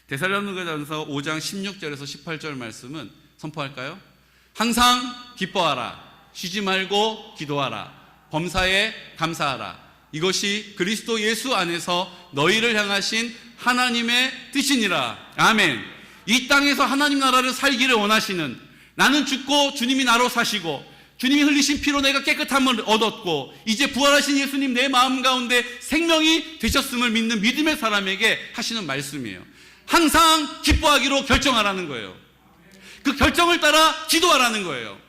데살로니가전서 5장 16절에서 18절 말씀은 선포할까요? 항상 기뻐하라. 쉬지 말고 기도하라. 범사에 감사하라. 이것이 그리스도 예수 안에서 너희를 향하신 하나님의 뜻이니라. 아멘. 이 땅에서 하나님 나라를 살기를 원하시는, 나는 죽고 주님이 나로 사시고 주님이 흘리신 피로 내가 깨끗함을 얻었고 이제 부활하신 예수님 내 마음 가운데 생명이 되셨음을 믿는 믿음의 사람에게 하시는 말씀이에요. 항상 기뻐하기로 결정하라는 거예요. 그 결정을 따라 기도하라는 거예요.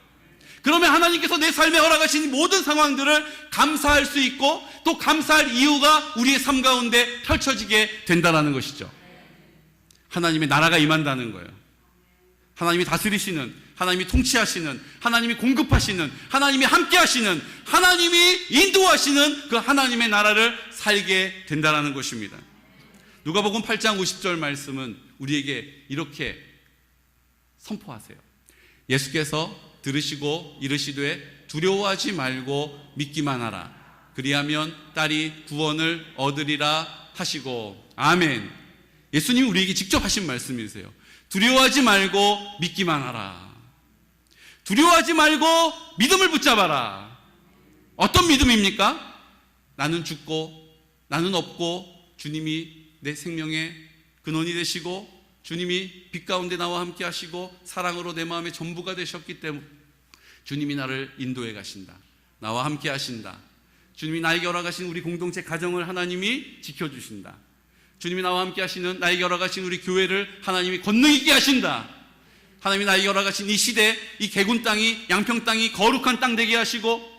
그러면 하나님께서 내 삶에 허락하신 모든 상황들을 감사할 수 있고 또 감사할 이유가 우리의 삶 가운데 펼쳐지게 된다는 것이죠. 하나님의 나라가 임한다는 거예요. 하나님이 다스리시는, 하나님이 통치하시는, 하나님이 공급하시는, 하나님이 함께하시는, 하나님이 인도하시는 그 하나님의 나라를 살게 된다는 것입니다. 누가복음 8장 50절 말씀은 우리에게 이렇게 선포하세요. 예수께서 들으시고 이르시되 두려워하지 말고 믿기만 하라. 그리하면 딸이 구원을 얻으리라 하시고. 아멘. 예수님이 우리에게 직접 하신 말씀이세요. 두려워하지 말고 믿기만 하라. 두려워하지 말고 믿음을 붙잡아라. 어떤 믿음입니까? 나는 죽고 나는 없고 주님이 내 생명의 근원이 되시고 주님이 빛 가운데 나와 함께 하시고 사랑으로 내 마음의 전부가 되셨기 때문에 주님이 나를 인도해 가신다. 나와 함께 하신다. 주님이 나에게 허락하신 우리 공동체 가정을 하나님이 지켜주신다. 주님이 나와 함께 하시는 나에게 허락하신 우리 교회를 하나님이 건너이게 하신다. 하나님이 나에게 허락하신 이 시대, 이 개군 땅이, 양평 땅이 거룩한 땅 되게 하시고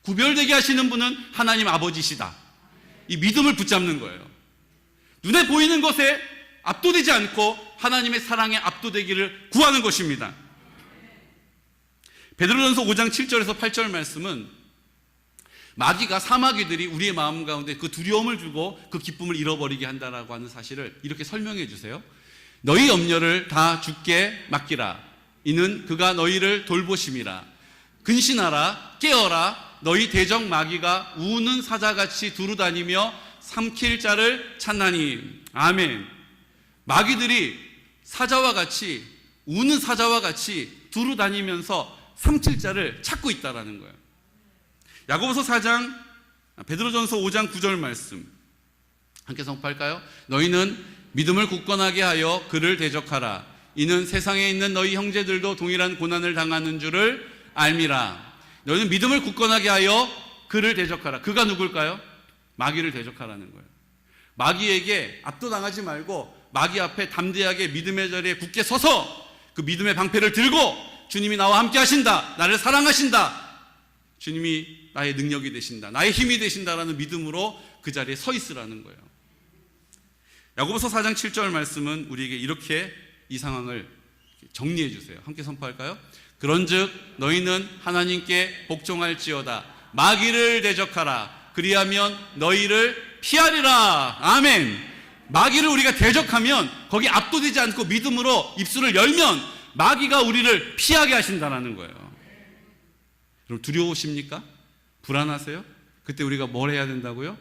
구별되게 하시는 분은 하나님 아버지시다. 이 믿음을 붙잡는 거예요. 눈에 보이는 것에 압도되지 않고 하나님의 사랑에 압도되기를 구하는 것입니다. 베드로전서 5장 7절에서 8절 말씀은 마귀가, 사마귀들이 우리의 마음 가운데 그 두려움을 주고 그 기쁨을 잃어버리게 한다라고 하는 사실을 이렇게 설명해 주세요. 너희 염려를 다 주께 맡기라. 이는 그가 너희를 돌보심이라. 근신하라. 깨어라. 너희 대적 마귀가 우는 사자같이 두루다니며 삼킬 자를 찾나니. 아멘. 마귀들이 사자와 같이, 우는 사자와 같이 두루다니면서 삼킬 자를 찾고 있다라는 거예요. 야고보서 4장, 베드로전서 5장 9절 말씀 함께 선포할까요? 너희는 믿음을 굳건하게 하여 그를 대적하라. 이는 세상에 있는 너희 형제들도 동일한 고난을 당하는 줄을 알미라. 너희는 믿음을 굳건하게 하여 그를 대적하라. 그가 누굴까요? 마귀를 대적하라는 거예요. 마귀에게 압도당하지 말고 마귀 앞에 담대하게 믿음의 자리에 굳게 서서 그 믿음의 방패를 들고 주님이 나와 함께 하신다. 나를 사랑하신다. 주님이 나의 능력이 되신다. 나의 힘이 되신다라는 믿음으로 그 자리에 서 있으라는 거예요. 야고보서 4장 7절 말씀은 우리에게 이렇게 이 상황을 정리해 주세요. 함께 선포할까요? 그런즉 너희는 하나님께 복종할지어다. 마귀를 대적하라. 그리하면 너희를 피하리라. 아멘. 마귀를 우리가 대적하면 거기 압도되지 않고 믿음으로 입술을 열면 마귀가 우리를 피하게 하신다는 거예요. 그럼 두려우십니까? 불안하세요? 그때 우리가 뭘 해야 된다고요?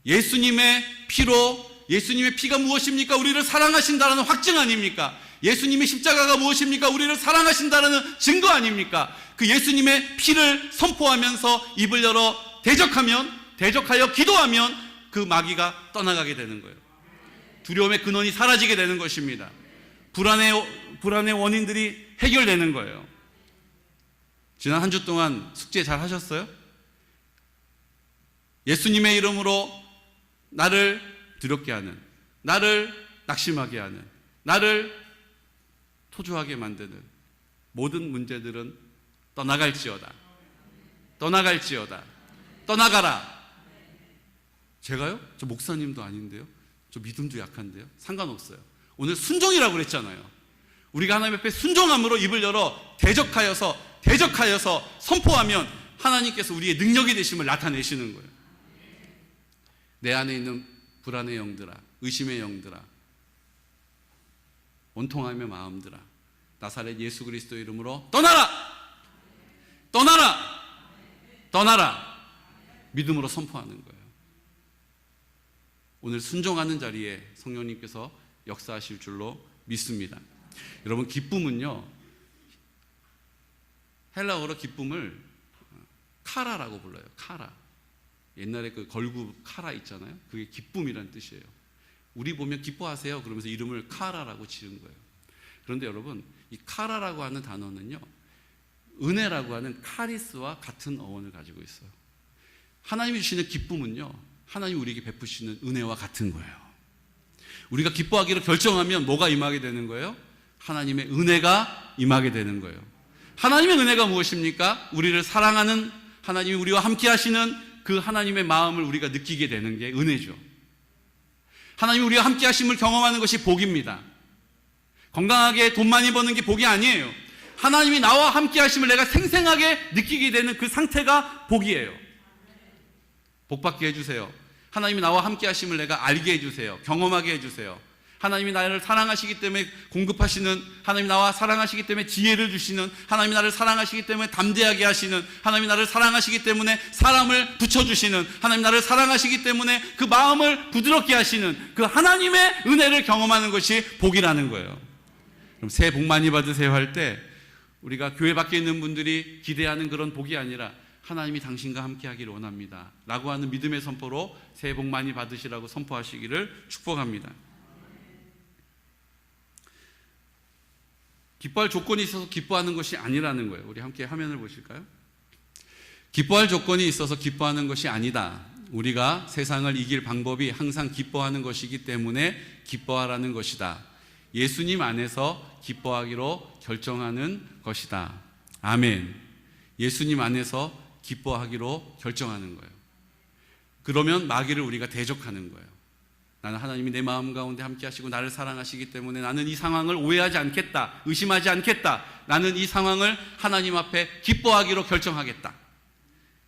예수님의 피가 무엇입니까? 우리를 사랑하신다는 확증 아닙니까? 예수님의 십자가가 무엇입니까? 우리를 사랑하신다는 증거 아닙니까? 그 예수님의 피를 선포하면서 입을 열어 대적하여 기도하면 그 마귀가 떠나가게 되는 거예요. 두려움의 근원이 사라지게 되는 것입니다. 불안의 원인들이 해결되는 거예요. 지난 한 주 동안 숙제 잘 하셨어요? 예수님의 이름으로 나를 두렵게 하는, 나를 낙심하게 하는, 나를 토주하게 만드는 모든 문제들은 떠나갈지어다. 떠나가라. 제가요? 저 목사님도 아닌데요? 저 믿음도 약한데요? 상관없어요. 오늘 순종이라고 그랬잖아요. 우리가 하나님 앞에 순종함으로 입을 열어 대적하여서 선포하면 하나님께서 우리의 능력이 되심을 나타내시는 거예요. 내 안에 있는 불안의 영들아, 의심의 영들아, 원통함의 마음들아, 나사렛 예수 그리스도 이름으로 떠나라. 믿음으로 선포하는 거예요. 오늘 순종하는 자리에 성령님께서 역사하실 줄로 믿습니다. 여러분, 기쁨은요, 헬라어로 기쁨을 카라라고 불러요. 카라. 옛날에 그 걸구 카라 있잖아요. 그게 기쁨이란 뜻이에요. 우리 보면 기뻐하세요 그러면서 이름을 카라라고 지은 거예요. 그런데 여러분, 이 카라라고 하는 단어는요, 은혜라고 하는 카리스와 같은 어원을 가지고 있어요. 하나님이 주시는 기쁨은요, 하나님이 우리에게 베푸시는 은혜와 같은 거예요. 우리가 기뻐하기로 결정하면 뭐가 임하게 되는 거예요? 하나님의 은혜가 임하게 되는 거예요. 하나님의 은혜가 무엇입니까? 우리를 사랑하는 하나님이 우리와 함께 하시는 그 하나님의 마음을 우리가 느끼게 되는 게 은혜죠. 하나님이 우리와 함께 하심을 경험하는 것이 복입니다. 건강하게 돈 많이 버는 게 복이 아니에요. 하나님이 나와 함께 하심을 내가 생생하게 느끼게 되는 그 상태가 복이에요. 복받게 해주세요. 하나님이 나와 함께 하심을 내가 알게 해주세요. 경험하게 해주세요. 하나님이 나를 사랑하시기 때문에 공급하시는, 하나님이 나와 사랑하시기 때문에 지혜를 주시는, 하나님이 나를 사랑하시기 때문에 담대하게 하시는, 하나님이 나를 사랑하시기 때문에 사람을 붙여주시는, 하나님이 나를 사랑하시기 때문에 그 마음을 부드럽게 하시는 그 하나님의 은혜를 경험하는 것이 복이라는 거예요. 그럼 새해 복 많이 받으세요 할 때 우리가 교회 밖에 있는 분들이 기대하는 그런 복이 아니라 하나님이 당신과 함께 하기를 원합니다 라고 하는 믿음의 선포로 새해 복 많이 받으시라고 선포하시기를 축복합니다. 기뻐할 조건이 있어서 기뻐하는 것이 아니라는 거예요. 우리 함께 화면을 보실까요? 기뻐할 조건이 있어서 기뻐하는 것이 아니다. 우리가 세상을 이길 방법이 항상 기뻐하는 것이기 때문에 기뻐하라는 것이다. 예수님 안에서 기뻐하기로 결정하는 것이다. 아멘. 예수님 안에서 기뻐하기로 결정하는 거예요. 그러면 마귀를 우리가 대적하는 거예요. 나는 하나님이 내 마음 가운데 함께 하시고 나를 사랑하시기 때문에 나는 이 상황을 오해하지 않겠다. 의심하지 않겠다. 나는 이 상황을 하나님 앞에 기뻐하기로 결정하겠다.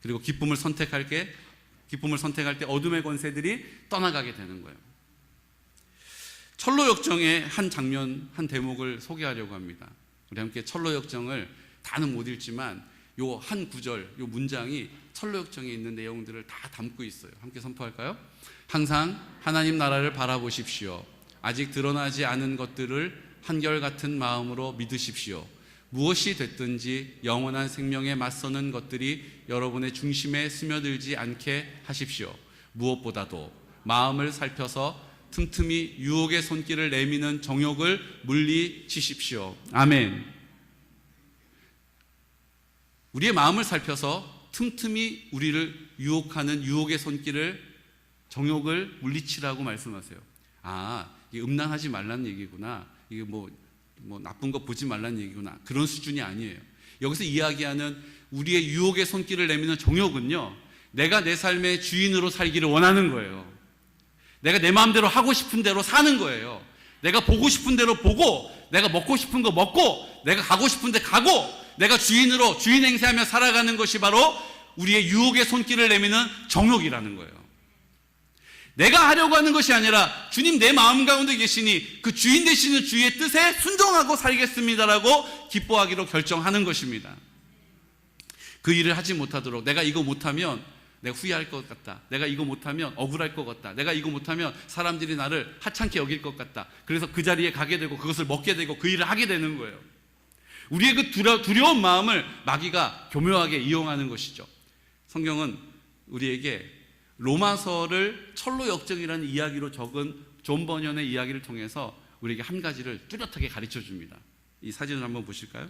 그리고 기쁨을 선택할 때 어둠의 권세들이 떠나가게 되는 거예요. 철로 역정의 한 장면, 한 대목을 소개하려고 합니다. 우리 함께 철로 역정을 다는 못 읽지만 요 한 구절, 요 문장이 철로 역정에 있는 내용들을 다 담고 있어요. 함께 선포할까요? 항상 하나님 나라를 바라보십시오. 아직 드러나지 않은 것들을 한결같은 마음으로 믿으십시오. 무엇이 됐든지 영원한 생명에 맞서는 것들이 여러분의 중심에 스며들지 않게 하십시오. 무엇보다도 마음을 살펴서 틈틈이 유혹의 손길을 내미는 정욕을 물리치십시오. 아멘. 우리의 마음을 살펴서 틈틈이 우리를 유혹하는 유혹의 손길을, 정욕을 물리치라고 말씀하세요. 아, 이게 음란하지 말라는 얘기구나. 이게 뭐 나쁜 거 보지 말라는 얘기구나. 그런 수준이 아니에요. 여기서 이야기하는 우리의 유혹의 손길을 내미는 정욕은요, 내가 내 삶의 주인으로 살기를 원하는 거예요. 내가 내 마음대로 하고 싶은 대로 사는 거예요. 내가 보고 싶은 대로 보고, 내가 먹고 싶은 거 먹고, 내가 가고 싶은 데 가고, 내가 주인 행세하며 살아가는 것이 바로 우리의 유혹의 손길을 내미는 정욕이라는 거예요. 내가 하려고 하는 것이 아니라 주님 내 마음 가운데 계시니 그 주인 되시는 주의 뜻에 순종하고 살겠습니다라고 기뻐하기로 결정하는 것입니다. 그 일을 하지 못하도록, 내가 이거 못하면 내가 후회할 것 같다, 내가 이거 못하면 억울할 것 같다, 내가 이거 못하면 사람들이 나를 하찮게 여길 것 같다, 그래서 그 자리에 가게 되고 그것을 먹게 되고 그 일을 하게 되는 거예요. 우리의 그 두려운 마음을 마귀가 교묘하게 이용하는 것이죠. 성경은 우리에게 로마서를 철로 역정이라는 이야기로 적은 존 버년의 이야기를 통해서 우리에게 한 가지를 뚜렷하게 가르쳐 줍니다. 이 사진을 한번 보실까요?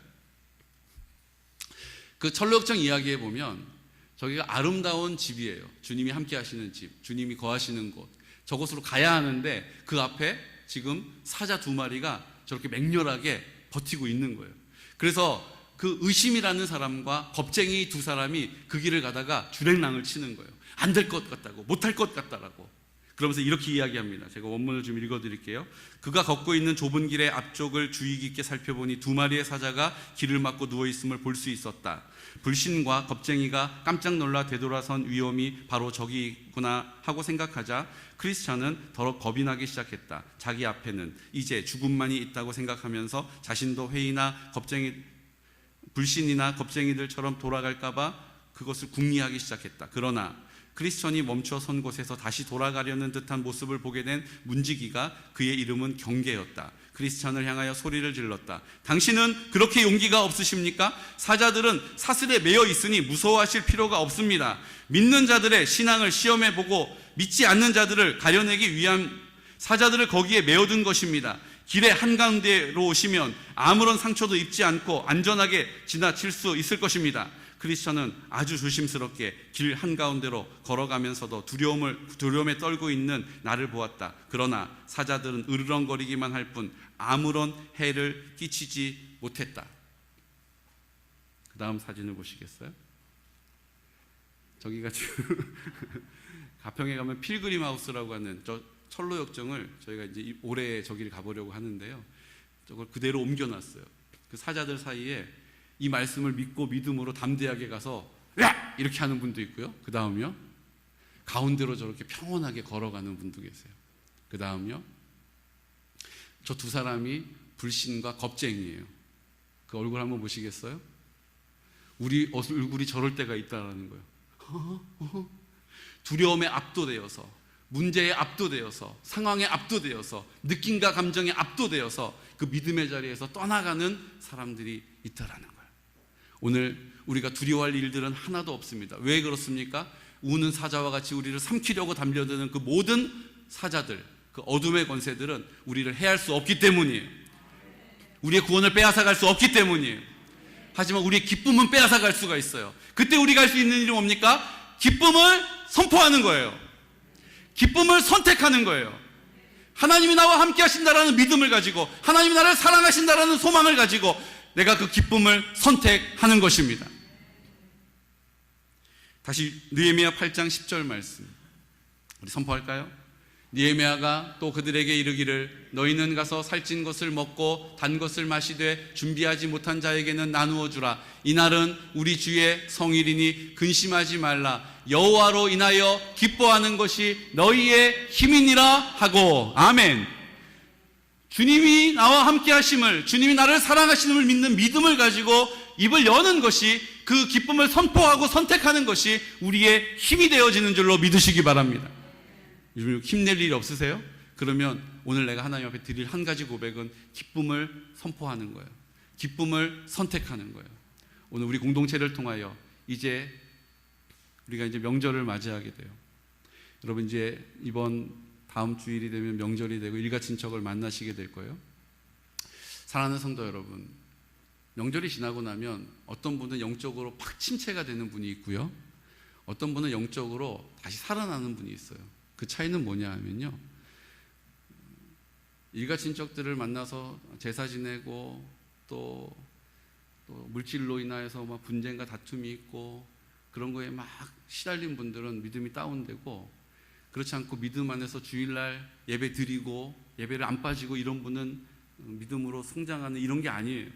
그 철로 역정 이야기에 보면 저기가 아름다운 집이에요. 주님이 함께 하시는 집, 주님이 거하시는 곳, 저곳으로 가야 하는데 그 앞에 지금 사자 2마리가 저렇게 맹렬하게 버티고 있는 거예요. 그래서 그 의심이라는 사람과 겁쟁이 2사람이 그 길을 가다가 주랭랑을 치는 거예요. 안 될 것 같다고, 못할 것 같다라고. 그러면서 이렇게 이야기합니다. 제가 원문을 좀 읽어드릴게요. 그가 걷고 있는 좁은 길의 앞쪽을 주의 깊게 살펴보니 2마리의 사자가 길을 막고 누워있음을 볼 수 있었다. 불신과 겁쟁이가 깜짝 놀라 되돌아선 위험이 바로 저기 있구나 하고 생각하자 크리스찬은 더러 겁이 나기 시작했다. 자기 앞에는 이제 죽음만이 있다고 생각하면서 자신도 회의나 불신이나 겁쟁이들처럼 돌아갈까봐 그것을 궁리하기 시작했다. 그러나 크리스천이 멈춰 선 곳에서 다시 돌아가려는 듯한 모습을 보게 된 문지기가, 그의 이름은 경계였다. 크리스천을 향하여 소리를 질렀다. 당신은 그렇게 용기가 없으십니까? 사자들은 사슬에 매여 있으니 무서워하실 필요가 없습니다. 믿는 자들의 신앙을 시험해보고 믿지 않는 자들을 가려내기 위한 사자들을 거기에 메어둔 것입니다. 길의 한가운데로 오시면 아무런 상처도 입지 않고 안전하게 지나칠 수 있을 것입니다. 크리스천은 아주 조심스럽게 길 한가운데로 걸어가면서도 두려움에 떨고 있는 나를 보았다. 그러나 사자들은 으르렁거리기만 할 뿐 아무런 해를 끼치지 못했다. 그 다음 사진을 보시겠어요? 저기가 지금 가평에 가면 필그림 하우스라고 하는 저 철로 역정을 저희가 이제 올해 저기를 가보려고 하는데요. 저걸 그대로 옮겨놨어요. 그 사자들 사이에 이 말씀을 믿고 믿음으로 담대하게 가서 야! 이렇게 하는 분도 있고요. 그 다음요, 가운데로 저렇게 평온하게 걸어가는 분도 계세요. 그 다음요, 저 2사람이 불신과 겁쟁이에요. 그 얼굴 한번 보시겠어요? 우리 얼굴이 저럴 때가 있다라는 거예요. 두려움에 압도되어서, 문제에 압도되어서, 상황에 압도되어서, 느낌과 감정에 압도되어서 그 믿음의 자리에서 떠나가는 사람들이 있다라는 거예요. 오늘 우리가 두려워할 일들은 하나도 없습니다. 왜 그렇습니까? 우는 사자와 같이 우리를 삼키려고 달려드는 그 모든 사자들, 그 어둠의 권세들은 우리를 해할 수 없기 때문이에요. 우리의 구원을 빼앗아갈 수 없기 때문이에요. 하지만 우리의 기쁨은 빼앗아갈 수가 있어요. 그때 우리가 할 수 있는 일이 뭡니까? 기쁨을 선포하는 거예요. 기쁨을 선택하는 거예요. 하나님이 나와 함께 하신다라는 믿음을 가지고, 하나님이 나를 사랑하신다라는 소망을 가지고 내가 그 기쁨을 선택하는 것입니다. 다시 느헤미야 8장 10절 말씀 우리 선포할까요? 느헤미야가 또 그들에게 이르기를 너희는 가서 살찐 것을 먹고 단 것을 마시되 준비하지 못한 자에게는 나누어 주라. 이날은 우리 주의 성일이니 근심하지 말라. 여호와로 인하여 기뻐하는 것이 너희의 힘이니라 하고. 아멘. 주님이 나와 함께 하심을, 주님이 나를 사랑하시는 을 믿는 믿음을 가지고 입을 여는 것이, 그 기쁨을 선포하고 선택하는 것이 우리의 힘이 되어지는 줄로 믿으시기 바랍니다. 요즘 힘낼 일이 없으세요? 그러면 오늘 내가 하나님 앞에 드릴 한 가지 고백은 기쁨을 선포하는 거예요. 기쁨을 선택하는 거예요. 오늘 우리 공동체를 통하여 이제 우리가 이제 명절을 맞이하게 돼요. 여러분 이제 이번 다음 주일이 되면 명절이 되고 일가 친척을 만나시게 될 거예요. 사랑하는 성도 여러분, 명절이 지나고 나면 어떤 분은 영적으로 팍 침체가 되는 분이 있고요, 어떤 분은 영적으로 다시 살아나는 분이 있어요. 그 차이는 뭐냐 하면요, 일가 친척들을 만나서 제사 지내고 또 물질로 인하여서 막 분쟁과 다툼이 있고 그런 거에 막 시달린 분들은 믿음이 다운되고, 그렇지 않고 믿음 안에서 주일날 예배 드리고 예배를 안 빠지고 이런 분은 믿음으로 성장하는 이런 게 아니에요.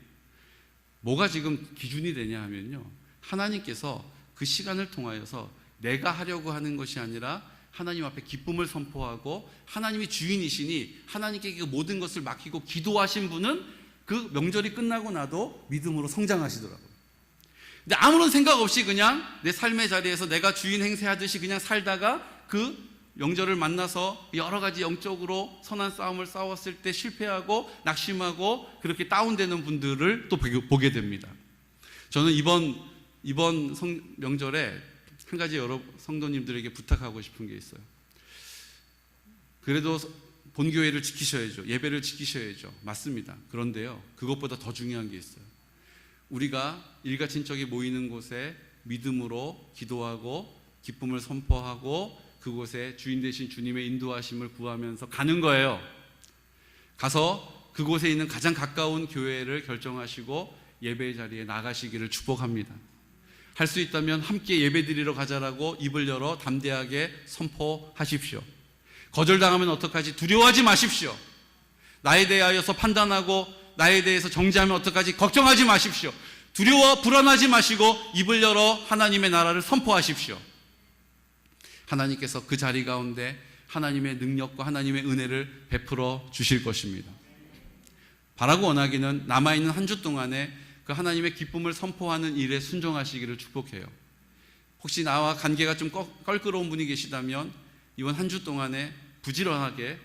뭐가 지금 기준이 되냐 하면요, 하나님께서 그 시간을 통하여서 내가 하려고 하는 것이 아니라 하나님 앞에 기쁨을 선포하고 하나님이 주인이시니 하나님께 그 모든 것을 맡기고 기도하신 분은 그 명절이 끝나고 나도 믿음으로 성장하시더라고요. 근데 아무런 생각 없이 그냥 내 삶의 자리에서 내가 주인 행세하듯이 그냥 살다가 그 명절을 만나서 여러 가지 영적으로 선한 싸움을 싸웠을 때 실패하고 낙심하고 그렇게 다운되는 분들을 또 보게 됩니다. 저는 이번 명절에 한 가지 여러 성도님들에게 부탁하고 싶은 게 있어요. 그래도 본교회를 지키셔야죠. 예배를 지키셔야죠. 맞습니다. 그런데요, 그것보다 더 중요한 게 있어요. 우리가 일가친척이 모이는 곳에 믿음으로 기도하고 기쁨을 선포하고 그곳에 주인 되신 주님의 인도하심을 구하면서 가는 거예요. 가서 그곳에 있는 가장 가까운 교회를 결정하시고 예배의 자리에 나가시기를 축복합니다. 할 수 있다면 함께 예배드리러 가자라고 입을 열어 담대하게 선포하십시오. 거절당하면 어떡하지? 두려워하지 마십시오. 나에 대하여서 판단하고 나에 대해서 정죄하면 어떡하지? 걱정하지 마십시오. 두려워 불안하지 마시고 입을 열어 하나님의 나라를 선포하십시오. 하나님께서 그 자리 가운데 하나님의 능력과 하나님의 은혜를 베풀어 주실 것입니다. 바라고 원하기는 남아있는 한 주 동안에 그 하나님의 기쁨을 선포하는 일에 순종하시기를 축복해요. 혹시 나와 관계가 좀 껄끄러운 분이 계시다면 이번 한 주 동안에 부지런하게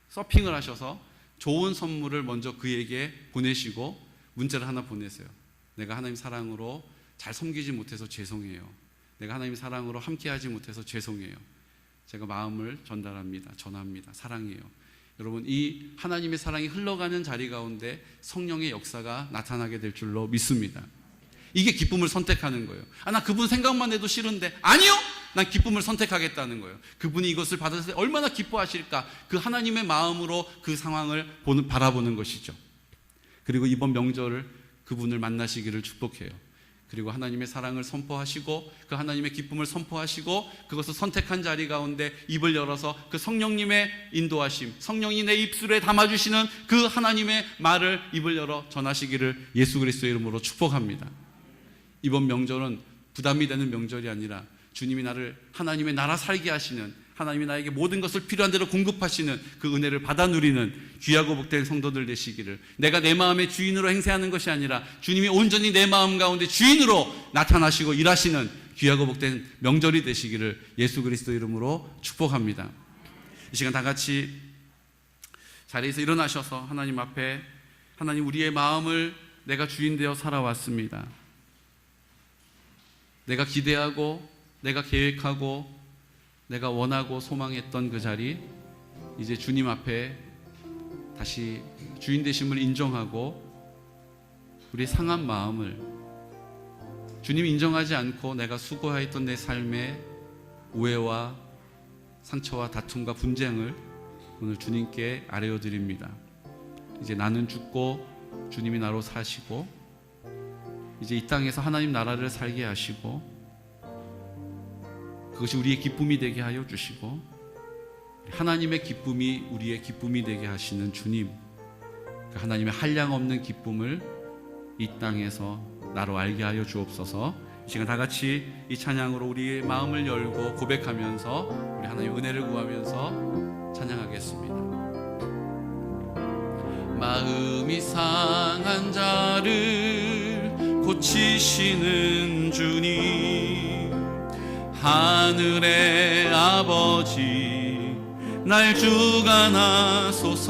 서핑을 하셔서 좋은 선물을 먼저 그에게 보내시고 문자를 하나 보내세요. 내가 하나님 사랑으로 잘 섬기지 못해서 죄송해요. 내가 하나님 사랑으로 함께하지 못해서 죄송해요. 제가 마음을 전합니다. 사랑해요. 여러분, 이 하나님의 사랑이 흘러가는 자리 가운데 성령의 역사가 나타나게 될 줄로 믿습니다. 이게 기쁨을 선택하는 거예요. 나 그분 생각만 해도 싫은데, 아니요! 난 기쁨을 선택하겠다는 거예요. 그분이 이것을 받았을 때 얼마나 기뻐하실까, 그 하나님의 마음으로 그 상황을 바라보는 것이죠. 그리고 이번 명절을 그분을 만나시기를 축복해요. 그리고 하나님의 사랑을 선포하시고 그 하나님의 기쁨을 선포하시고 그것을 선택한 자리 가운데 입을 열어서 그 성령님의 인도하심, 성령이 내 입술에 담아주시는 그 하나님의 말을 입을 열어 전하시기를 예수 그리스도의 이름으로 축복합니다. 이번 명절은 부담이 되는 명절이 아니라 주님이 나를 하나님의 나라 살게 하시는, 하나님이 나에게 모든 것을 필요한 대로 공급하시는 그 은혜를 받아 누리는 귀하고 복된 성도들 되시기를, 내가 내 마음의 주인으로 행세하는 것이 아니라 주님이 온전히 내 마음 가운데 주인으로 나타나시고 일하시는 귀하고 복된 명절이 되시기를 예수 그리스도 이름으로 축복합니다. 이 시간 다 같이 자리에서 일어나셔서 하나님 앞에, 하나님, 우리의 마음을 내가 주인 되어 살아왔습니다. 내가 기대하고 내가 계획하고 내가 원하고 소망했던 그 자리, 이제 주님 앞에 다시 주인 되심을 인정하고 우리 상한 마음을, 주님이 인정하지 않고 내가 수고하였던 내 삶의 오해와 상처와 다툼과 분쟁을 오늘 주님께 아뢰어 드립니다. 이제 나는 죽고 주님이 나로 사시고 이제 이 땅에서 하나님 나라를 살게 하시고 그것이 우리의 기쁨이 되게 하여 주시고 하나님의 기쁨이 우리의 기쁨이 되게 하시는 주님, 그 하나님의 한량없는 기쁨을 이 땅에서 나로 알게 하여 주옵소서. 이 시간 다 같이 이 찬양으로 우리의 마음을 열고 고백하면서 우리 하나님의 은혜를 구하면서 찬양하겠습니다. 마음이 상한 자를 고치시는 주님, 하늘의 아버지 날 주관하소서.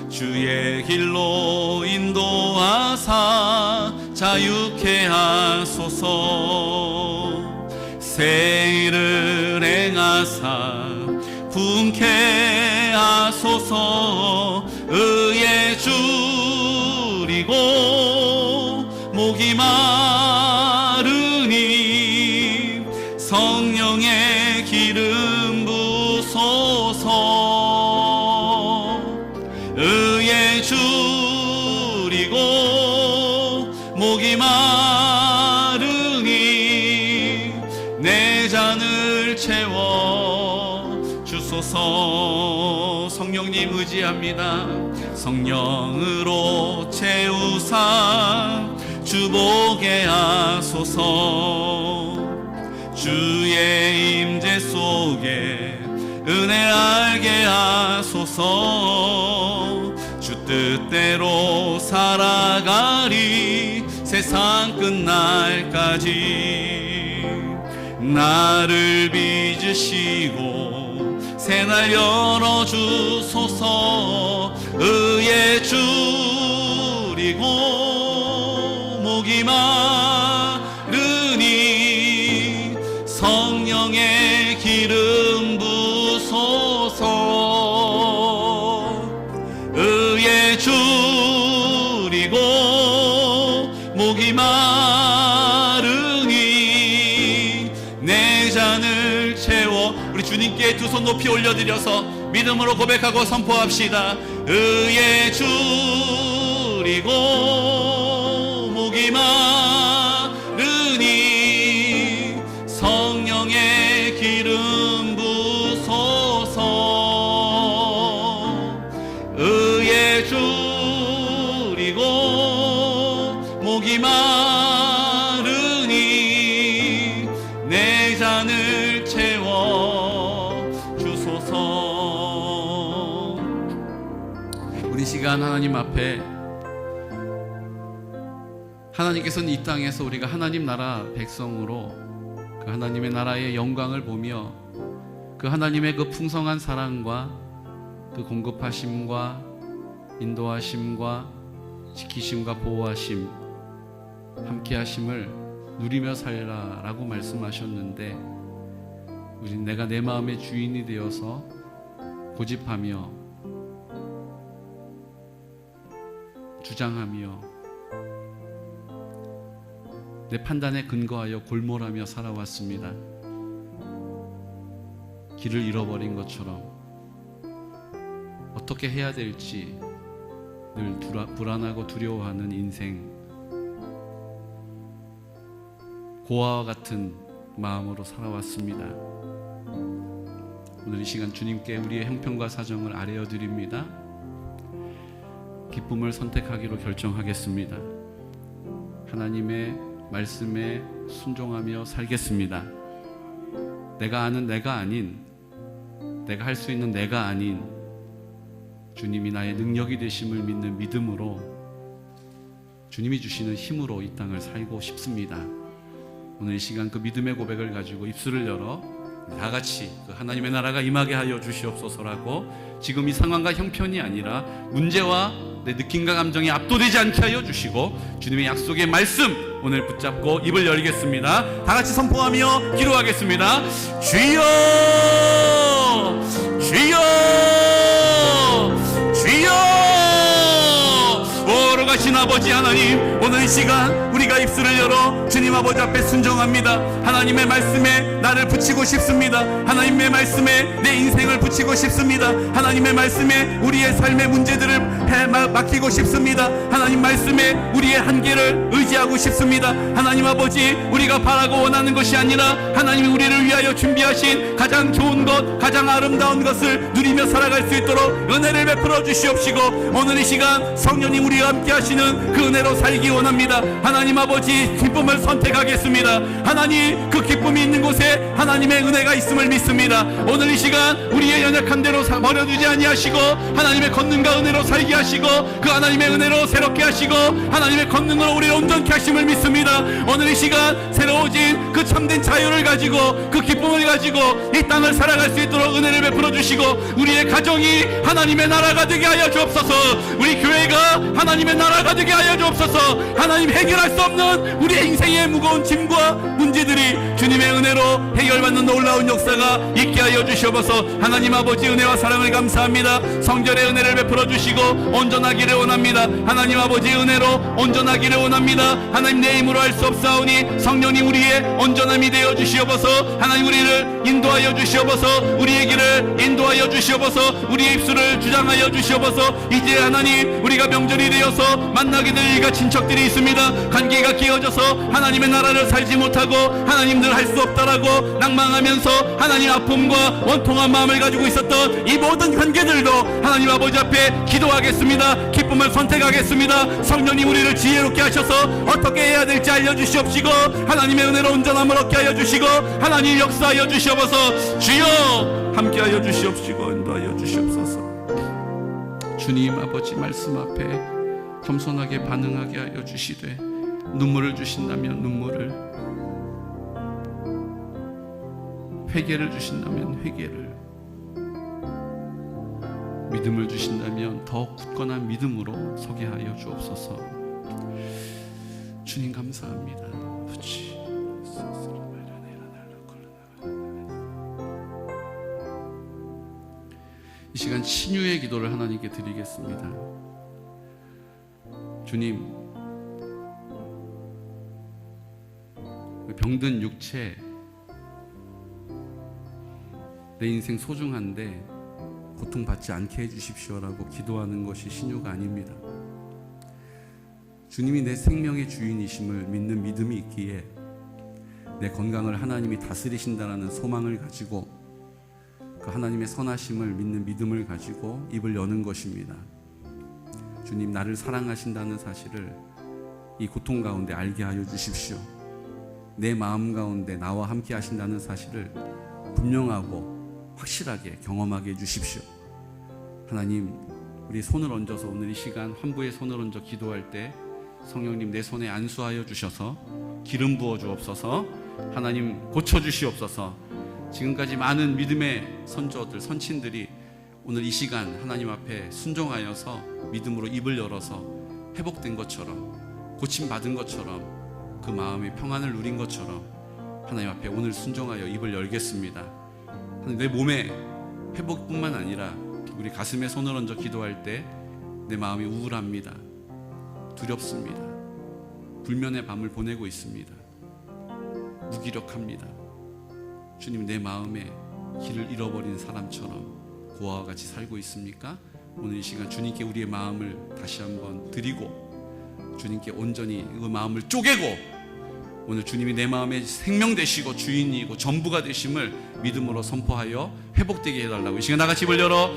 주의 길로 인도하사 자유케 하소서. 새 일을 행하사 분케 하소서. 의에 줄이고 목이 마르니 성령의 기름 부소서. 의에 줄이고 목이 마르니 내 잔을 채워 주소서. 성령님 의지합니다. 성령으로 채우사 주보게 하소서. 주의 임재 속에 은혜 알게 하소서. 주 뜻대로 살아가리 세상 끝날까지. 나를 빚으시고 새날 열어주소서. 의에 줄이고 목이 마르니 성령의 기름 부소서. 의에 줄이고 목이 마르니 내 잔을 채워. 우리 주님께 두 손 높이 올려드려서 믿음으로 고백하고 선포합시다. 의에 줄이고 목이 마르니 성령의 기름 부소서. 의에 줄이고 목이 마르니 내 잔을 채워 주소서. 우리 시간 하나님 앞에, 하나님께서는 이 땅에서 우리가 하나님 나라 백성으로 그 하나님의 나라의 영광을 보며 그 하나님의 그 풍성한 사랑과 그 공급하심과 인도하심과 지키심과 보호하심, 함께하심을 누리며 살라라고 말씀하셨는데, 우린 내가 내 마음의 주인이 되어서 고집하며 주장하며 내 판단에 근거하여 골몰하며 살아왔습니다. 길을 잃어버린 것처럼 어떻게 해야 될지 늘 불안하고 두려워하는 인생, 고아와 같은 마음으로 살아왔습니다. 오늘 이 시간 주님께 우리의 형편과 사정을 아뢰어 드립니다. 기쁨을 선택하기로 결정하겠습니다. 하나님의 말씀에 순종하며 살겠습니다. 내가 아는 내가 아닌, 내가 할 수 있는 내가 아닌 주님이 나의 능력이 되심을 믿는 믿음으로, 주님이 주시는 힘으로 이 땅을 살고 싶습니다. 오늘 이 시간 그 믿음의 고백을 가지고 입술을 열어 다 같이 그 하나님의 나라가 임하게 하여 주시옵소서라고, 지금 이 상황과 형편이 아니라 문제와 내 느낌과 감정이 압도되지 않게 하여 주시고 주님의 약속의 말씀 오늘 붙잡고 입을 열겠습니다. 다 같이 선포하며 기도하겠습니다. 주여, 주여, 주여. 오로가신 아버지 하나님, 오늘 이 시간 우리가 입술을 열어 주님 아버지 앞에 순종합니다. 하나님의 말씀에 나를 붙이고 싶습니다. 하나님의 말씀에 내 인생을 붙이고 싶습니다. 하나님의 말씀에 우리의 삶의 문제들을 맡기고 싶습니다. 하나님 말씀에 우리의 한계를 의지하고 싶습니다. 하나님 아버지, 우리가 바라고 원하는 것이 아니라 하나님이 우리를 위하여 준비하신 가장 좋은 것, 가장 아름다운 것을 누리며 살아갈 수 있도록 은혜를 베풀어 주시옵시고, 오늘 이 시간 성령님 우리와 함께 하시는 그 은혜로 살기 원합니다. 하나님 아버지, 기쁨을 선택하겠습니다. 하나님, 그 기쁨이 있는 곳에 하나님의 은혜가 있음을 믿습니다. 오늘 이 시간 우리의 연약한 대로 버려두지 아니하시고 하나님의 권능과 은혜로 살게 하시고 그 하나님의 은혜로 새롭게 하시고 하나님의 권능으로 우리를 온전케 하심을 믿습니다. 오늘 이 시간 새로워진 그 참된 자유를 가지고 그 기쁨을 가지고 이 땅을 살아갈 수 있도록 은혜를 베풀어 주시고, 우리의 가정이 하나님의 나라가 되게 하여 주옵소서. 우리 교회가 하나님의 나라가 되게 하여 주옵소서. 하나님, 해결할 수 없는 우리의 인생의 무거운 짐과 문제들이 주님의 은혜로 해결받는 놀라운 역사가 있게 하여 주시옵소서. 하나님 아버지, 은혜와 사랑을 감사합니다. 성전의 은혜를 베풀어 주시고 온전하기를 원합니다. 하나님 아버지, 은혜로 온전하기를 원합니다. 하나님, 내 힘으로 할 수 없사오니 성령님 우리의 온전함이 되어 주시옵소서. 하나님, 우리를 인도하여 주시옵소서. 우리의 길을 인도하여 주시옵소서. 우리의 입술을 주장하여 주시옵소서. 이제 하나님, 우리가 명절 가족들이 되어서 만나게 될 일과 친척들이 있습니다. 관계가 깨어져서 하나님의 나라를 살지 못하고 하나님들 할 수 없다라고 낭망하면서 하나님 아픔과 원통한 마음을 가지고 있었던 이 모든 관계들도 하나님 아버지 앞에 기도하겠습니다. 기쁨을 선택하겠습니다. 성령님 우리를 지혜롭게 하셔서 어떻게 해야 될지 알려주시옵시고 하나님의 은혜로 온전함을 얻게 하여 주시고 하나님 역사하여 주시옵소서. 주여 함께하여 주시옵시고 인도하여 주시옵소서. 주님 아버지 말씀 앞에 겸손하게 반응하게 하여 주시되 눈물을 주신다면 눈물을, 회개를 주신다면 회개를, 믿음을 주신다면 더 굳건한 믿음으로 서게 하여 주옵소서. 주님 감사합니다. 아버지 이 시간 신유의 기도를 하나님께 드리겠습니다. 주님, 병든 육체, 내 인생 소중한데 고통받지 않게 해주십시오라고 기도하는 것이 신유가 아닙니다. 주님이 내 생명의 주인이심을 믿는 믿음이 있기에 내 건강을 하나님이 다스리신다라는 소망을 가지고 그 하나님의 선하심을 믿는 믿음을 가지고 입을 여는 것입니다. 주님, 나를 사랑하신다는 사실을 이 고통 가운데 알게 하여 주십시오. 내 마음 가운데 나와 함께 하신다는 사실을 분명하고 확실하게 경험하게 해주십시오. 하나님, 우리 손을 얹어서 오늘 이 시간 환부의 손을 얹어 기도할 때 성령님 내 손에 안수하여 주셔서 기름 부어 주옵소서. 하나님 고쳐주시옵소서. 지금까지 많은 믿음의 선조들, 선친들이 오늘 이 시간 하나님 앞에 순종하여서 믿음으로 입을 열어서 회복된 것처럼, 고침받은 것처럼, 그 마음의 평안을 누린 것처럼 하나님 앞에 오늘 순종하여 입을 열겠습니다. 내 몸의 회복뿐만 아니라 우리 가슴에 손을 얹어 기도할 때 내 마음이 우울합니다. 두렵습니다. 불면의 밤을 보내고 있습니다. 무기력합니다. 주님, 내 마음에 길을 잃어버린 사람처럼 고아와 같이 살고 있습니까? 오늘 이 시간 주님께 우리의 마음을 다시 한번 드리고 주님께 온전히 그 마음을 쪼개고 오늘 주님이 내 마음의 생명 되시고 주인이고 전부가 되심을 믿음으로 선포하여 회복되게 해달라고 이 시간 나같이 입을 열어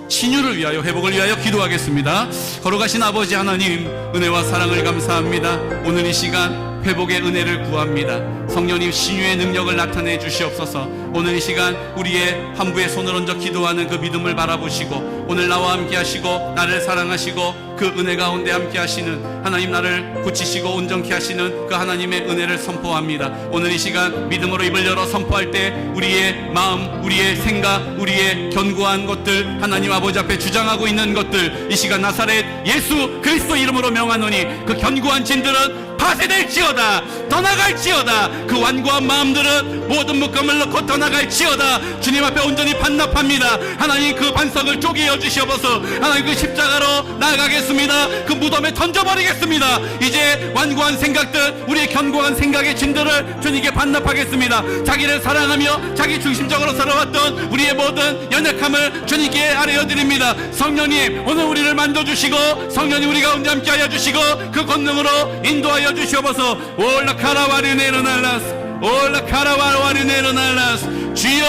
신유를 위하여, 회복을 위하여 기도하겠습니다. 걸어가신 아버지 하나님, 은혜와 사랑을 감사합니다. 오늘 이 시간 회복의 은혜를 구합니다. 성령님 신유의 능력을 나타내 주시옵소서. 오늘 이 시간 우리의 환부의 손을 얹어 기도하는 그 믿음을 바라보시고 오늘 나와 함께 하시고 나를 사랑하시고 그 은혜 가운데 함께 하시는 하나님, 나를 고치시고 온전케 하시는 그 하나님의 은혜를 선포합니다. 오늘 이 시간 믿음으로 입을 열어 선포할 때 우리의 마음, 우리의 생각, 우리의 견고한 것들, 하나님 아버지 앞에 주장하고 있는 것들, 이 시간 나사렛 예수 그리스도 이름으로 명하노니 그 견고한 진들은 파쇄될지어다, 떠나갈지어다. 그 완고한 마음들은 모든 묶음을 넣고 떠나갈지어다. 주님 앞에 온전히 반납합니다. 하나님, 그 반석을 쪼개어 주시옵소서. 하나님, 그 십자가로 나아가겠습니다. 그 무덤에 던져버리겠습니다. 이제 완고한 생각들, 우리의 견고한 생각의 진들을 주님께 반납하겠습니다. 자기를 사랑하며 자기 중심적으로 살아왔던 우리의 모든 연약함을 주님께 아뢰어드립니다. 성령님, 오늘 우리를 만져주시고 성령님 우리 가운데 함께하여 주시고 그 권능으로 인도하여 주시옵소서. 올라카라와르네로날라스, 올라카라와르네로날라스, 주여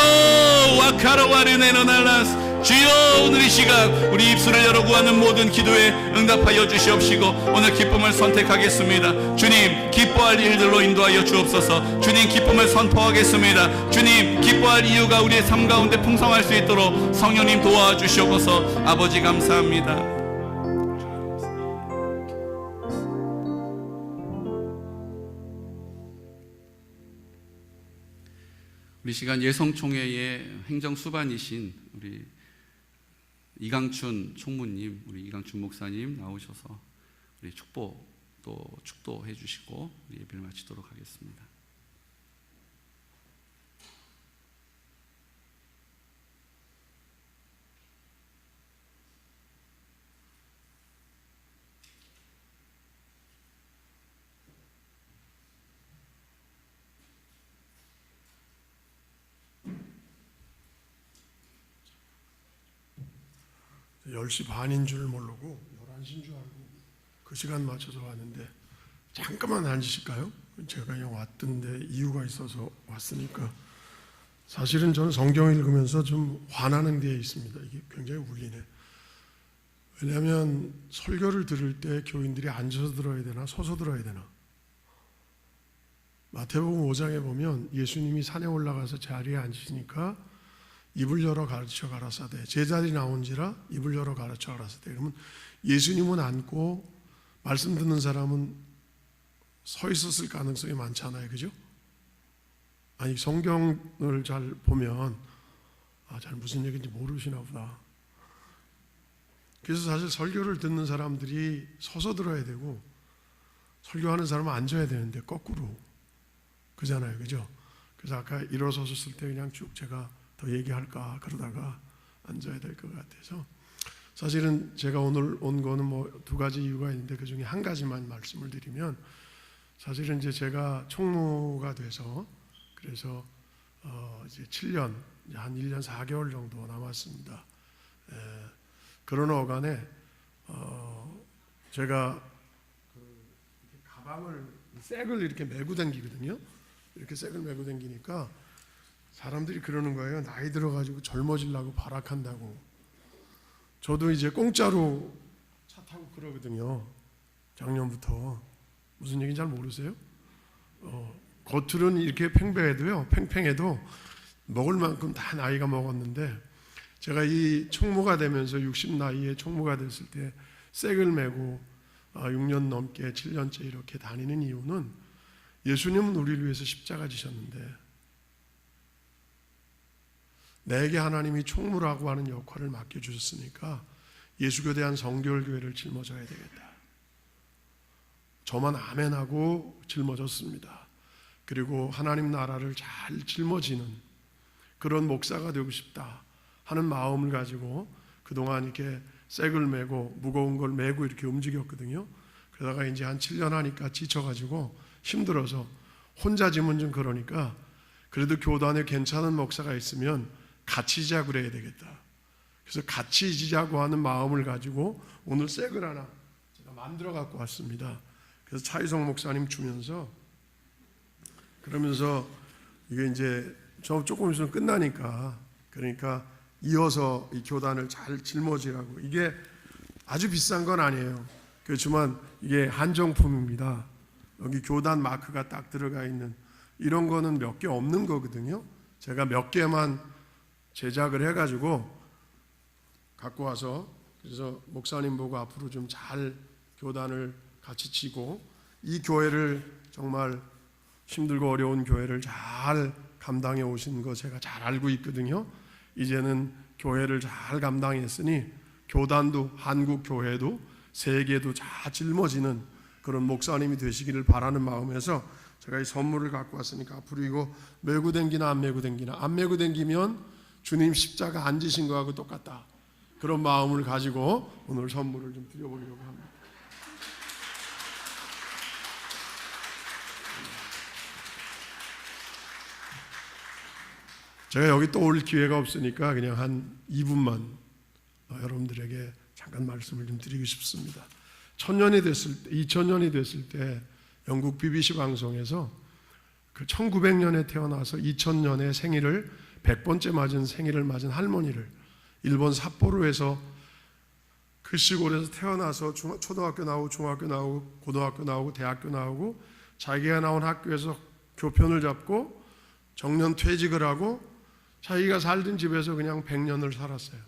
와카라와르네로날라스. 주여, 오늘 이 시간 우리 입술을 열어 구하는 모든 기도에 응답하여 주시옵시고 오늘 기쁨을 선택하겠습니다. 주님, 기뻐할 일들로 인도하여 주옵소서. 주님, 기쁨을 선포하겠습니다. 주님, 기뻐할 이유가 우리의 삶 가운데 풍성할 수 있도록 성령님 도와주시옵소서. 아버지 감사합니다. 우리 시간 예성총회의 행정수반이신 우리 이강춘 총무님, 우리 이강춘 목사님 나오셔서 우리 축복 또 축도해 주시고 우리 예배를 마치도록 하겠습니다. (10시) 반인 줄 모르고 11시인 줄 알고 그 시간 맞춰서 왔는데 잠깐만 앉으실까요? 제가 그냥 왔던데 이유가 있어서 왔으니까. 사실은 저는 성경을 읽으면서 좀 화나는 데 있습니다. 이게 굉장히 울리네. 왜냐하면 설교를 들을 때 교인들이 앉아서 들어야 되나 서서 들어야 되나. 마태복음 5장에 보면 예수님이 산에 올라가서 자리에 앉으시니까 입을 열어 가르쳐 가라사대, 제자들이 나온지라 입을 열어 가르쳐 가라사대. 그러면 예수님은 앉고 말씀 듣는 사람은 서 있었을 가능성이 많잖아요, 그죠? 아니, 성경을 잘 보면 잘 무슨 얘기인지 모르시나 보다. 그래서 사실 설교를 듣는 사람들이 서서 들어야 되고 설교하는 사람은 앉아야 되는데 거꾸로 그잖아요, 그죠? 그래서 아까 일어섰을 때 그냥 쭉 제가 더 얘기할까 그러다가 앉아야 될 것 같아서, 사실은 제가 오늘 온 거는 뭐 두 가지 이유가 있는데 그 중에 한 가지만 말씀을 드리면, 사실은 이제 제가 총무가 돼서 그래서 이제 7년, 한 1년 4개월 정도 남았습니다. 그런 어간에 제가 가방을 색을 이렇게 메고 다니거든요. 이렇게 색을 메고 다니니까 사람들이 그러는 거예요. 나이 들어가지고 젊어지려고 발악한다고. 저도 이제 공짜로 차 타고 그러거든요. 작년부터. 무슨 얘기인지 잘 모르세요? 겉으로는 이렇게 팽팽해도 먹을 만큼 다 나이가 먹었는데, 제가 이 총무가 되면서 60 나이에 총무가 됐을 때 색을 메고 6년 넘게 7년째 이렇게 다니는 이유는, 예수님은 우리를 위해서 십자가 지셨는데 내게 하나님이 총무라고 하는 역할을 맡겨주셨으니까 예수교대한 성결교회를 짊어져야 되겠다. 저만 아멘하고 짊어졌습니다. 그리고 하나님 나라를 잘 짊어지는 그런 목사가 되고 싶다 하는 마음을 가지고 그동안 이렇게 색을 메고 무거운 걸 메고 이렇게 움직였거든요. 그러다가 이제 한 7년 하니까 지쳐가지고 힘들어서 혼자 지면 좀 그러니까, 그래도 교단에 괜찮은 목사가 있으면 같이 지자고 그래야 되겠다. 그래서 같이 지자고 하는 마음을 가지고 오늘 색을 하나 제가 만들어 갖고 왔습니다. 그래서 차이성 목사님 주면서, 그러면서 이게 이제 저 조금 있으면 끝나니까, 그러니까 이어서 이 교단을 잘 짊어지라고. 이게 아주 비싼 건 아니에요. 그렇지만 이게 한정품입니다. 여기 교단 마크가 딱 들어가 있는 이런 거는 몇 개 없는 거거든요. 제가 몇 개만 제작을 해가지고 갖고 와서, 그래서 목사님 보고 앞으로 좀 잘 교단을 같이 치고, 이 교회를 정말 힘들고 어려운 교회를 잘 감당해 오신 거 제가 잘 알고 있거든요. 이제는 교회를 잘 감당했으니 교단도, 한국 교회도, 세계도 다 짊어지는 그런 목사님이 되시기를 바라는 마음에서 제가 이 선물을 갖고 왔으니까, 앞으로 이거 메고 댕기나 안 메고 댕기나, 안 메고 댕기면 주님 십자가 안 지신 거하고 똑같다, 그런 마음을 가지고 오늘 선물을 좀 드려보려고 합니다. 제가 여기 또 올 기회가 없으니까 그냥 한 2분만 여러분들에게 잠깐 말씀을 좀 드리고 싶습니다. 2000년이 됐을 때 영국 BBC 방송에서 그 1900년에 태어나서 2000년에 생일을 100번째 맞은 생일을 맞은 할머니를, 일본 삿포로에서 그 시골에서 태어나서 초등학교 나오고 중학교 나오고 고등학교 나오고 대학교 나오고 자기가 나온 학교에서 교편을 잡고 정년 퇴직을 하고 자기가 살던 집에서 그냥 100년을 살았어요.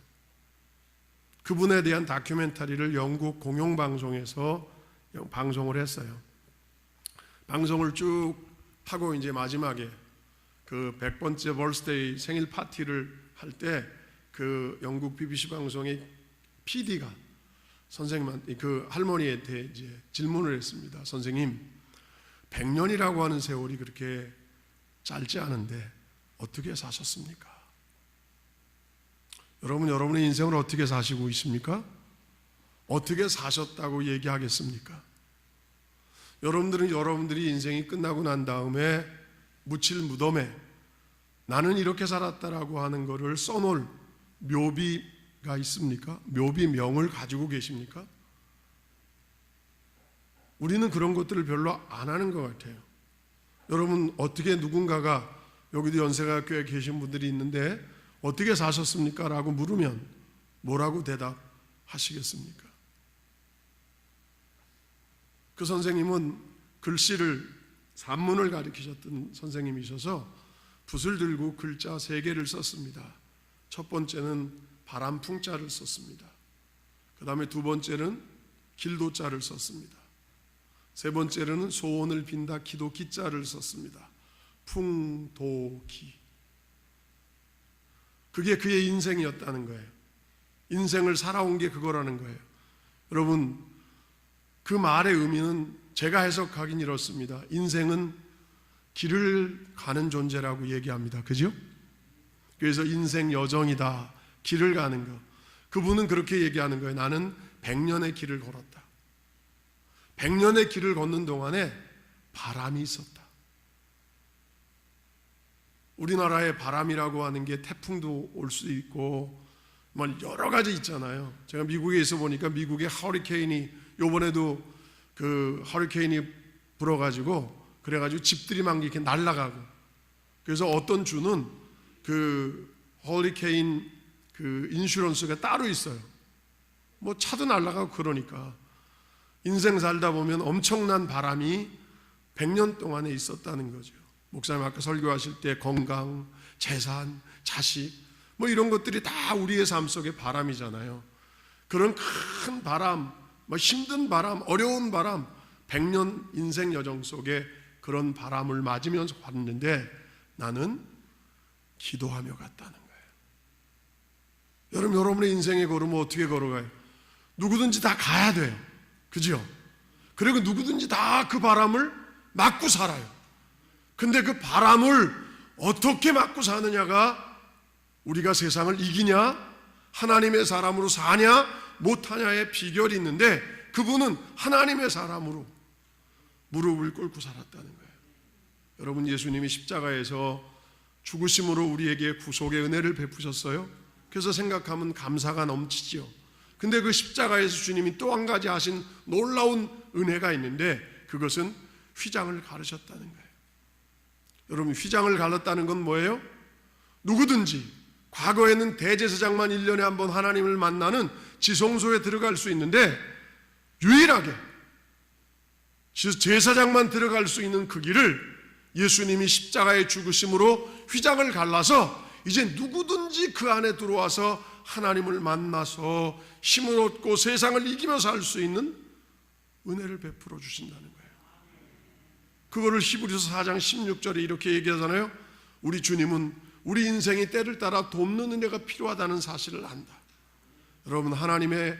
그분에 대한 다큐멘터리를 영국 공영방송에서 방송을 했어요. 방송을 쭉 하고 이제 마지막에 그 100번째 버스데이 생일 파티를 할 때 그 영국 BBC 방송의 PD가 선생님한테, 그 할머니한테 이제 질문을 했습니다. 선생님, 100년이라고 하는 세월이 그렇게 짧지 않은데 어떻게 사셨습니까? 여러분의 인생을 어떻게 사시고 있습니까? 어떻게 사셨다고 얘기하겠습니까? 여러분들은 여러분들이 인생이 끝나고 난 다음에 묻힐 무덤에 나는 이렇게 살았다라고 하는 것을 써놓을 묘비가 있습니까? 묘비명을 가지고 계십니까? 우리는 그런 것들을 별로 안 하는 것 같아요. 여러분, 어떻게 누군가가, 여기도 연세가 교회에 계신 분들이 있는데 어떻게 사셨습니까? 라고 물으면 뭐라고 대답하시겠습니까? 그 선생님은 글씨를, 산문을 가르치셨던 선생님이셔서 붓을 들고 글자 3개를 썼습니다. 첫 번째는 바람풍자를 썼습니다. 그 다음에 두 번째는 길도자를 썼습니다. 세 번째로는 소원을 빈다 기도 기자를 썼습니다. 풍도기. 그게 그의 인생이었다는 거예요. 인생을 살아온 게 그거라는 거예요. 여러분, 그 말의 의미는 제가 해석하긴 이렇습니다. 인생은 길을 가는 존재라고 얘기합니다. 그죠? 그래서 인생 여정이다. 길을 가는 거. 그분은 그렇게 얘기하는 거예요. 나는 100년의 길을 걸었다. 100년의 길을 걷는 동안에 바람이 있었다. 우리나라에 바람이라고 하는 게 태풍도 올 수도 있고 뭐 여러 가지 있잖아요. 제가 미국에 있어 보니까 미국에 허리케인이, 요번에도 그 허리케인이 불어가지고 그래가지고 집들이 막 이렇게 날아가고, 그래서 어떤 주는 그 허리케인 그 인슈런스가 따로 있어요. 뭐 차도 날아가고. 그러니까 인생 살다 보면 엄청난 바람이 100년 동안에 있었다는 거죠. 목사님 아까 설교하실 때 건강, 재산, 자식 뭐 이런 것들이 다 우리의 삶 속에 바람이잖아요. 그런 큰 바람, 뭐 힘든 바람, 어려운 바람, 100년 인생 여정 속에 그런 바람을 맞으면서 왔는데 나는 기도하며 갔다는 거예요. 여러분의 인생에 걸으면 어떻게 걸어가요? 누구든지 다 가야 돼요. 그죠? 그리고 누구든지 다 그 바람을 맞고 살아요. 근데 그 바람을 어떻게 맞고 사느냐가 우리가 세상을 이기냐, 하나님의 사람으로 사냐, 못하냐의 비결이 있는데, 그분은 하나님의 사람으로 무릎을 꿇고 살았다는 거예요. 여러분, 예수님이 십자가에서 죽으심으로 우리에게 구속의 은혜를 베푸셨어요. 그래서 생각하면 감사가 넘치죠. 근데 그 십자가에서 주님이 또 한 가지 하신 놀라운 은혜가 있는데, 그것은 휘장을 가르셨다는 거예요. 여러분, 휘장을 갈랐다는 건 뭐예요? 누구든지, 과거에는 대제사장만 1년에 한 번 하나님을 만나는 지성소에 들어갈 수 있는데, 유일하게 제사장만 들어갈 수 있는 그 길을 예수님이 십자가의 죽으심으로 휘장을 갈라서 이제 누구든지 그 안에 들어와서 하나님을 만나서 힘을 얻고 세상을 이기며 살 수 있는 은혜를 베풀어 주신다는 거예요. 그거를 히브리서 4장 16절에 이렇게 얘기하잖아요. 우리 주님은 우리 인생이 때를 따라 돕는 은혜가 필요하다는 사실을 안다. 여러분, 하나님의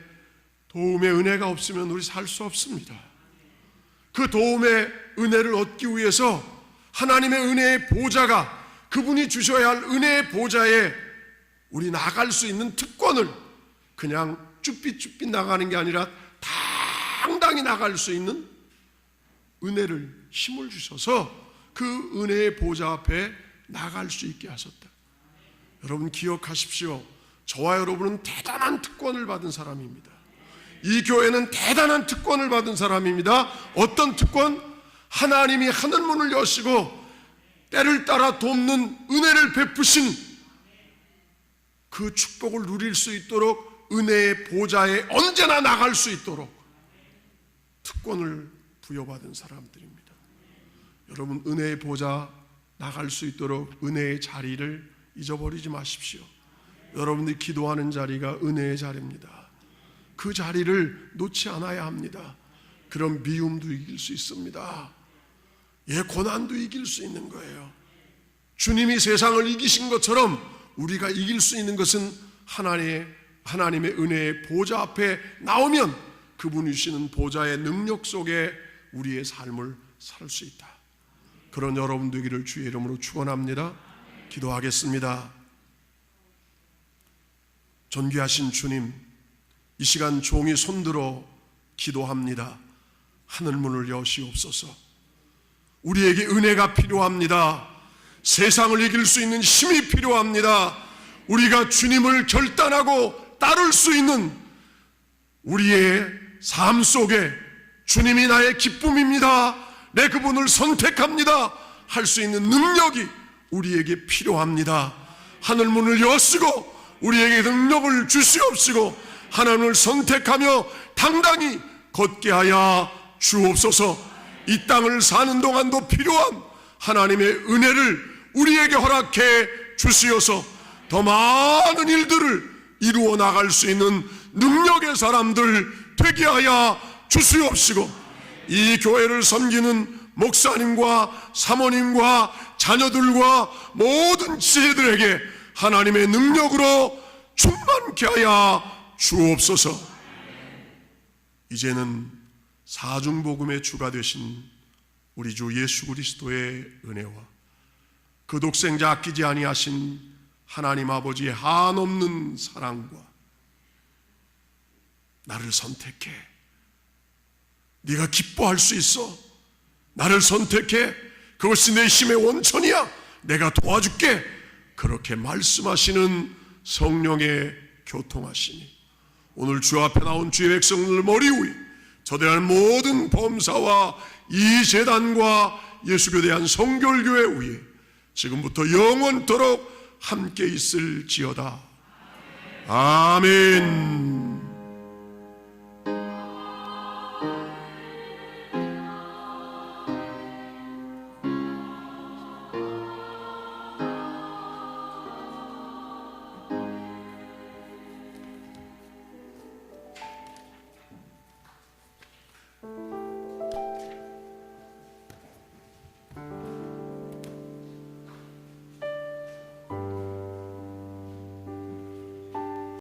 도움의 은혜가 없으면 우리 살 수 없습니다. 그 도움의 은혜를 얻기 위해서 하나님의 은혜의 보좌가, 그분이 주셔야 할 은혜의 보좌에 우리 나갈 수 있는 특권을 그냥 쭈삣쭈삣 나가는 게 아니라 당당히 나갈 수 있는 은혜를, 힘을 주셔서 그 은혜의 보좌 앞에 나갈 수 있게 하셨다. 여러분, 기억하십시오. 저와 여러분은 대단한 특권을 받은 사람입니다. 이 교회는 대단한 특권을 받은 사람입니다. 어떤 특권? 하나님이 하늘문을 여시고 때를 따라 돕는 은혜를 베푸신 그 축복을 누릴 수 있도록, 은혜의 보좌에 언제나 나갈 수 있도록 특권을 부여받은 사람들입니다. 여러분, 은혜의 보좌 나갈 수 있도록 은혜의 자리를 잊어버리지 마십시오. 여러분들이 기도하는 자리가 은혜의 자리입니다. 그 자리를 놓지 않아야 합니다. 그런 미움도 이길 수 있습니다. 고난도 이길 수 있는 거예요. 주님이 세상을 이기신 것처럼 우리가 이길 수 있는 것은 하나님의 은혜의 보좌 앞에 나오면 그분이 주시는 보좌의 능력 속에 우리의 삶을 살 수 있다. 그런 여러분 되기를 주의 이름으로 축원합니다. 기도하겠습니다. 존귀하신 주님, 이 시간 종이 손들어 기도합니다. 하늘문을 여시옵소서. 우리에게 은혜가 필요합니다. 세상을 이길 수 있는 힘이 필요합니다. 우리가 주님을 결단하고 따를 수 있는 우리의 삶 속에 주님이 나의 기쁨입니다, 내 그분을 선택합니다 할 수 있는 능력이 우리에게 필요합니다. 하늘문을 여시고 우리에게 능력을 주시옵시고 하나님을 선택하며 당당히 걷게 하여 주옵소서. 이 땅을 사는 동안도 필요한 하나님의 은혜를 우리에게 허락해 주시어서 더 많은 일들을 이루어 나갈 수 있는 능력의 사람들 되게 하여 주시옵시고, 이 교회를 섬기는 목사님과 사모님과 자녀들과 모든 지혜들에게 하나님의 능력으로 충만케 하여 주옵소서. 이제는 사중복음의 주가 되신 우리 주 예수 그리스도의 은혜와 그 독생자 아끼지 아니하신 하나님 아버지의 한없는 사랑과 나를 선택해, 네가 기뻐할 수 있어, 나를 선택해, 그것이 내 힘의 원천이야, 내가 도와줄게, 그렇게 말씀하시는 성령의 교통하시니 오늘 주 앞에 나온 주의 백성들 머리 위에 저대한 모든 범사와 이 재단과 예수교대한 성결교회 위에 지금부터 영원토록 함께 있을지어다. 아멘.